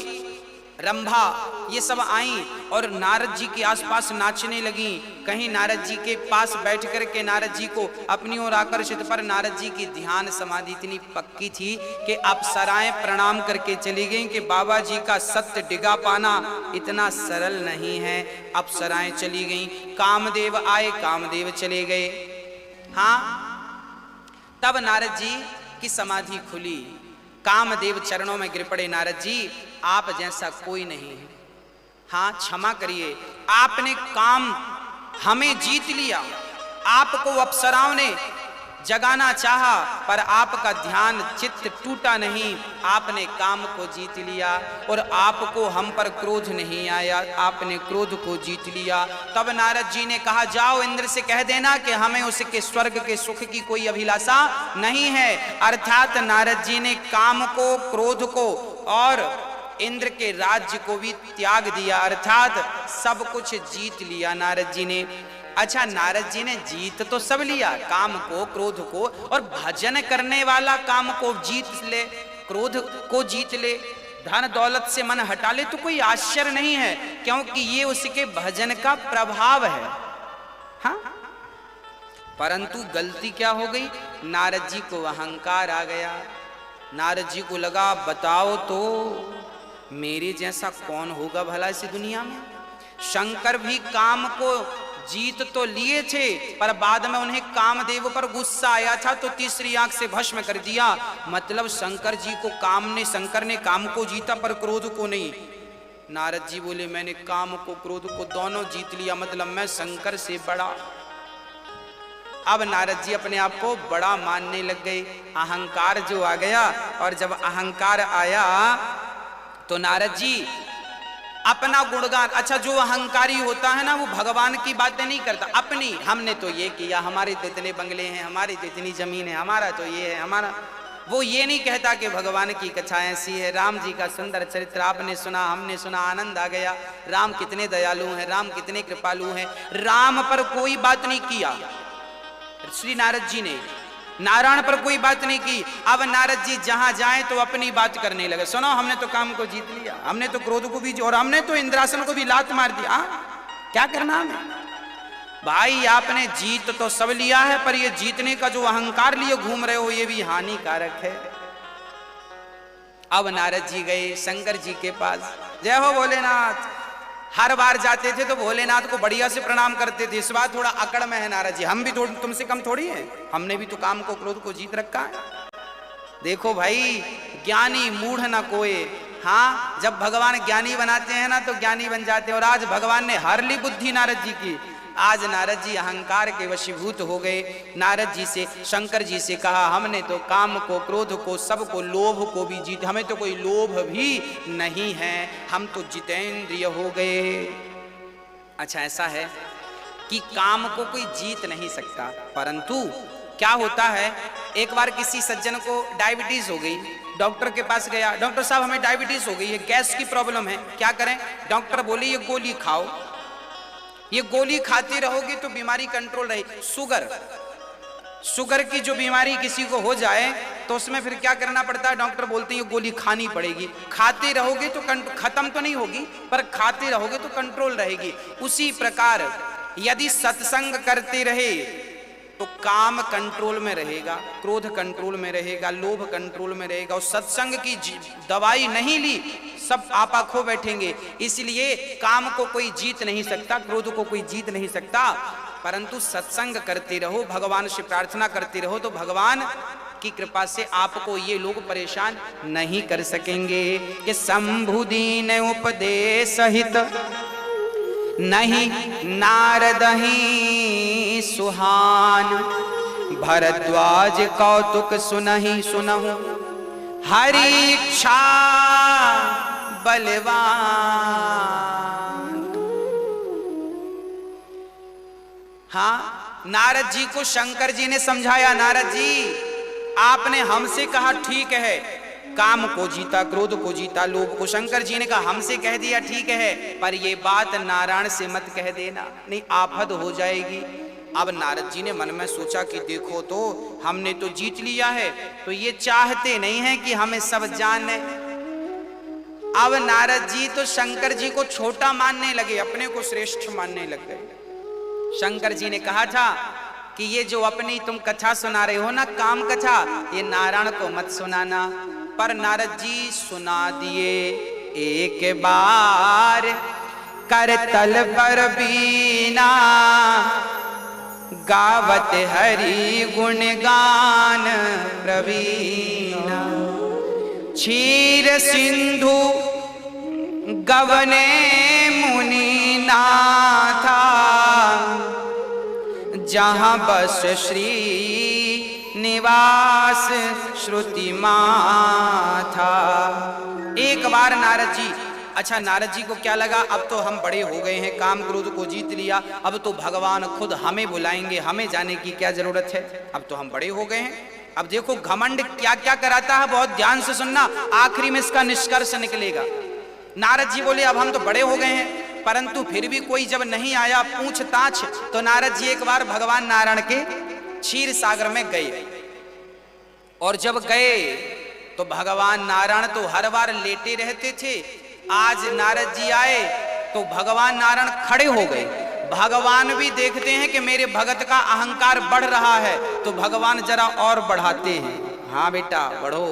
रंभा, ये सब आईं और नारद जी के आसपास नाचने लगी। कहीं नारद जी के पास बैठ कर के नारद जी को अपनी ओर आकर्षित, पर नारद जी की ध्यान समाधि इतनी पक्की थी कि अप्सराएं प्रणाम करके चली गईं कि बाबा जी का सत्य डिगा पाना इतना सरल नहीं है। अप्सराएं चली गईं, कामदेव आए, कामदेव चले गए। हाँ, तब नारद जी की समाधि खुली, कामदेव चरणों में गिर पड़े। नारद जी, आप जैसा कोई नहीं है, हाँ क्षमा करिए, आपने काम हमें जीत लिया, आपको अप्सराओं ने जगाना चाहा, पर आपका ध्यान चित्त टूटा नहीं, आपने काम को जीत लिया और आपको हम पर क्रोध नहीं आया, आपने क्रोध को जीत लिया। तब नारद जी ने कहा, जाओ इंद्र से कह देना कि हमें उसके स्वर्ग के सुख की कोई अभिलाषा नहीं है। अर्थात नारद जी ने काम को, क्रोध को और इंद्र के राज्य को भी त्याग दिया, अर्थात सब कुछ जीत लिया नारद जी ने। अच्छा, नारद जी ने जीत तो सब लिया, काम को, क्रोध को, और भजन करने वाला काम को जीत ले, क्रोध को जीत ले, धन दौलत से मन हटा ले, तो कोई आश्चर्य नहीं है, क्योंकि ये उसके भजन का प्रभाव है। हाँ, परंतु गलती क्या हो गई, नारद जी को अहंकार आ गया। नारद जी को लगा, बताओ तो मेरे जैसा कौन होगा भला इस दुनिया में। शंकर भी काम को जीत तो लिए थे, पर बाद में उन्हें कामदेव पर गुस्सा आया था तो तीसरी आंख से भस्म कर दिया। मतलब शंकर जी को शंकर ने काम को जीता पर क्रोध को नहीं। नारद जी बोले, मैंने काम को, क्रोध को दोनों जीत लिया, मतलब मैं शंकर से बड़ा। अब नारद जी अपने आप को बड़ा मानने लग गए, अहंकार जो आ गया। और जब अहंकार आया तो नारद जी अपना गुणगान, अच्छा जो अहंकारी होता है ना, वो भगवान की बातें नहीं करता, अपनी, हमने तो ये किया, हमारे तो इतने बंगले हैं, हमारी तो इतनी जमीन है, हमारा तो ये है, हमारा वो ये नहीं कहता कि भगवान की कथा ऐसी है। राम जी का सुंदर चरित्र आपने सुना, हमने सुना, आनंद आ गया। राम कितने दयालु हैं, राम कितने कृपालु हैं। राम पर कोई बात नहीं किया श्री नारद जी ने, नारायण पर कोई बात नहीं की। अब नारद जी जहां जाएं तो अपनी बात करने लगे, सुनो हमने तो काम को जीत लिया, हमने तो क्रोध को भी, और हमने तो इंद्रासन को भी लात मार दिया। क्या करना हमें भाई, आपने जीत तो सब लिया है, पर ये जीतने का जो अहंकार लिए घूम रहे हो ये भी हानिकारक है। अब नारद जी गए शंकर जी के पास, जय हो भोलेनाथ। हर बार जाते थे तो भोलेनाथ को बढ़िया से प्रणाम करते थे, इस बार थोड़ा अकड़ में है नारद जी, हम भी तुमसे कम थोड़ी है, हमने भी तो काम को, क्रोध को जीत रखा है। देखो भाई, ज्ञानी मूढ़ ना कोई। हाँ, जब भगवान ज्ञानी बनाते हैं ना तो ज्ञानी बन जाते हैं, और आज भगवान ने हर ली बुद्धि नारद जी की। आज नारद जी अहंकार के वशीभूत हो गए। नारद जी से, शंकर जी से कहा, हमने तो काम को, क्रोध को, सबको, लोभ को भी जीत, हमें तो कोई लोभ भी नहीं है, हम तो जितेंद्रिय हो गए। अच्छा, ऐसा है कि काम को कोई जीत नहीं सकता, परंतु क्या होता है, एक बार किसी सज्जन को डायबिटीज हो गई, डॉक्टर के पास गया, डॉक्टर साहब हमें डायबिटीज हो गई है, गैस की प्रॉब्लम है, क्या करें। डॉक्टर बोले, ये गोली खाओ, ये गोली खाती रहोगी तो बीमारी कंट्रोल रहेगी। शुगर की जो बीमारी किसी को हो जाए तो उसमें फिर क्या करना पड़ता है, डॉक्टर बोलते हैं ये गोली खानी पड़ेगी। खाते रहोगे तो खत्म तो नहीं होगी, पर खाते रहोगे तो कंट्रोल रहेगी। उसी प्रकार यदि सत्संग करते रहे तो काम कंट्रोल में रहेगा, क्रोध कंट्रोल में रहेगा, लोभ कंट्रोल में रहेगा। और सत्संग की दवाई नहीं ली, सब आपा खो बैठेंगे। इसलिए काम को कोई जीत नहीं सकता, क्रोध को कोई जीत नहीं सकता, परंतु सत्संग करते रहो, भगवान से प्रार्थना करते रहो, तो भगवान की कृपा से आपको ये लोग परेशान नहीं कर सकेंगे। कि शंभु दीन उपदेश सहित नहीं नारद ही सुहान, भरद्वाज कौतुक सुनहि सुनहु हरि इच्छा बलवान। हाँ, नारद जी को शंकर जी ने समझाया, नारद जी आपने हमसे कहा ठीक है, काम को जीता, क्रोध को जीता, लोभ को। शंकर जी ने कहा हमसे कह दिया ठीक है, पर ये बात नारायण से मत कह देना, नहीं आफत हो जाएगी। अब नारद जी ने मन में सोचा कि देखो तो हमने तो जीत लिया है, तो ये चाहते नहीं है कि हमें सब जाने। अब नारद जी तो शंकर जी को छोटा मानने लगे, अपने को श्रेष्ठ मानने लग गए। शंकर जी ने कहा था कि ये जो अपनी तुम कथा सुना रहे हो ना, काम कथा, ये नारायण को मत सुनाना। पर नारद जी सुना दिए एक बार, करतल पर बीना गावत हरि गुणगान प्रवीणा। क्षीर सिंधु गवने मुनि नाथा, जहाँ बस श्री निवास श्रुति माथा। एक बार नारद जी, अच्छा नारद जी को क्या लगा, अब तो हम बड़े हो गए हैं, काम क्रोध को जीत लिया, अब तो भगवान खुद हमें बुलाएंगे, हमें जाने की क्या जरूरत है, अब तो हम बड़े हो गए हैं। अब देखो घमंड क्या क्या कराता है, बहुत ध्यान से सुनना, आखिरी में इसका निष्कर्ष निकलेगा। नारद जी बोले अब हम तो बड़े हो गए हैं, परंतु फिर भी कोई जब नहीं आया पूछताछ, तो नारद जी एक बार भगवान नारायण के क्षीर सागर में गए। और जब गए तो भगवान नारायण तो हर बार लेटे रहते थे, आज नारद जी आए तो भगवान नारायण खड़े हो गए। भगवान भी देखते हैं कि मेरे भगत का अहंकार बढ़ रहा है, तो भगवान जरा और बढ़ाते हैं, हाँ बेटा बढ़ो।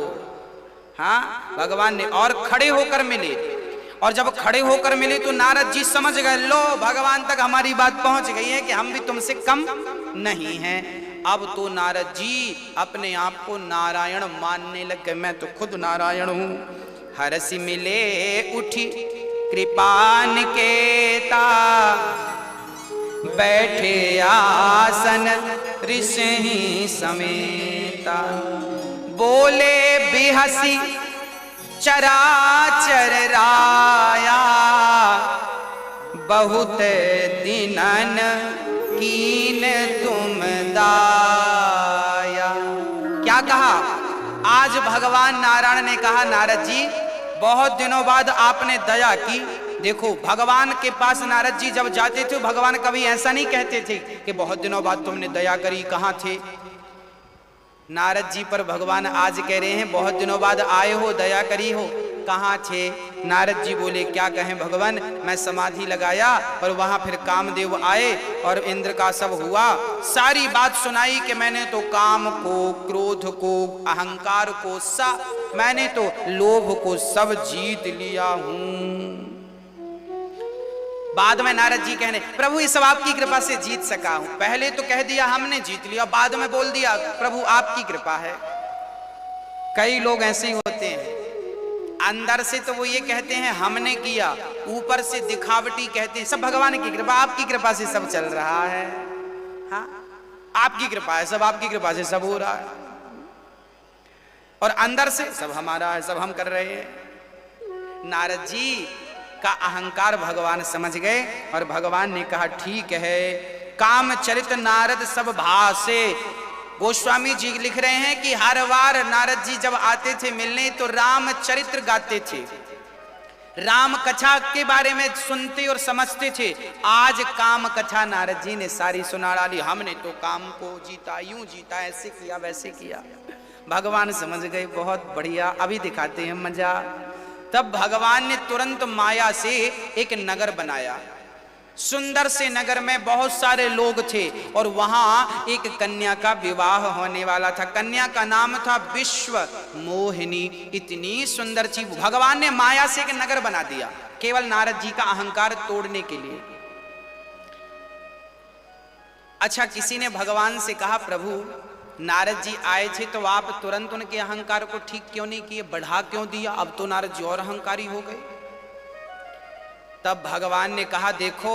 हाँ भगवान ने और खड़े होकर मिले, और जब खड़े होकर मिले तो नारद जी समझ गए, लो भगवान तक हमारी बात पहुंच गई है कि हम भी तुमसे कम नहीं हैं। अब तो नारद जी अपने आप को नारायण मानने लग गए, मैं तो खुद नारायण हूं। हरसि मिले उठी कृपा निकेता, बैठे आसन ऋषि समेता। बोले बिहसी चराचर राया, बहुत दिनन कीन तुम दाया। क्या कहा, आज भगवान नारायण ने कहा नारद जी बहुत दिनों बाद आपने दया की। देखो भगवान के पास नारद जी जब जाते थे भगवान कभी ऐसा नहीं कहते थे कि बहुत दिनों बाद तुमने दया करी, कहाँ थे। नारद जी पर भगवान आज कह रहे हैं बहुत दिनों बाद आए हो, दया करी हो, कहाँ थे। नारद जी बोले क्या कहें भगवान, मैं समाधि लगाया और वहां फिर कामदेव आए और इंद्र का सब हुआ, सारी बात सुनाई कि मैंने तो काम को, क्रोध को, अहंकार को, मैंने तो लोभ को सब जीत लिया हूं। बाद में नारद जी कहने प्रभु ये सब आपकी कृपा से जीत सका हूं। पहले तो कह दिया हमने जीत लिया, बाद में बोल दिया प्रभु आपकी कृपा है। कई लोग ऐसे ही होते हैं, अंदर से तो वो ये कहते हैं हमने किया, ऊपर से दिखावटी कहते हैं सब भगवान की कृपा, आपकी कृपा से सब चल रहा है। हाँ आपकी कृपा है, सब आपकी कृपा से सब हो रहा है, और अंदर से सब हमारा है, सब हम कर रहे हैं। नारद जी का अहंकार भगवान समझ गए और भगवान ने कहा ठीक है। काम चरित नारद सब भासे। गोस्वामी जी लिख रहे हैं कि हर बार नारद जी जब आते थे मिलने तो राम चरित्र गाते थे, राम कथा के बारे में सुनते और समझते थे। आज काम कथा नारद जी ने सारी सुना डाली, हमने तो काम को जीता, यूं जीता, ऐसे किया वैसे किया। भगवान समझ गए बहुत बढ़िया, अभी दिखाते हैं मजा। तब भगवान ने तुरंत माया से एक नगर बनाया, सुंदर से नगर में बहुत सारे लोग थे और वहां एक कन्या का विवाह होने वाला था। कन्या का नाम था विश्व मोहिनी। इतनी सुंदर थी, भगवान ने माया से एक नगर बना दिया केवल नारद जी का अहंकार तोड़ने के लिए। अच्छा किसी ने भगवान से कहा प्रभु नारद जी आए थे तो आप तुरंत उनके अहंकार को ठीक क्यों नहीं किए, बढ़ा क्यों दिया, अब तो नारद जी और अहंकारी हो गए। तब भगवान ने कहा देखो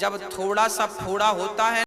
जब थोड़ा सा फोड़ा होता है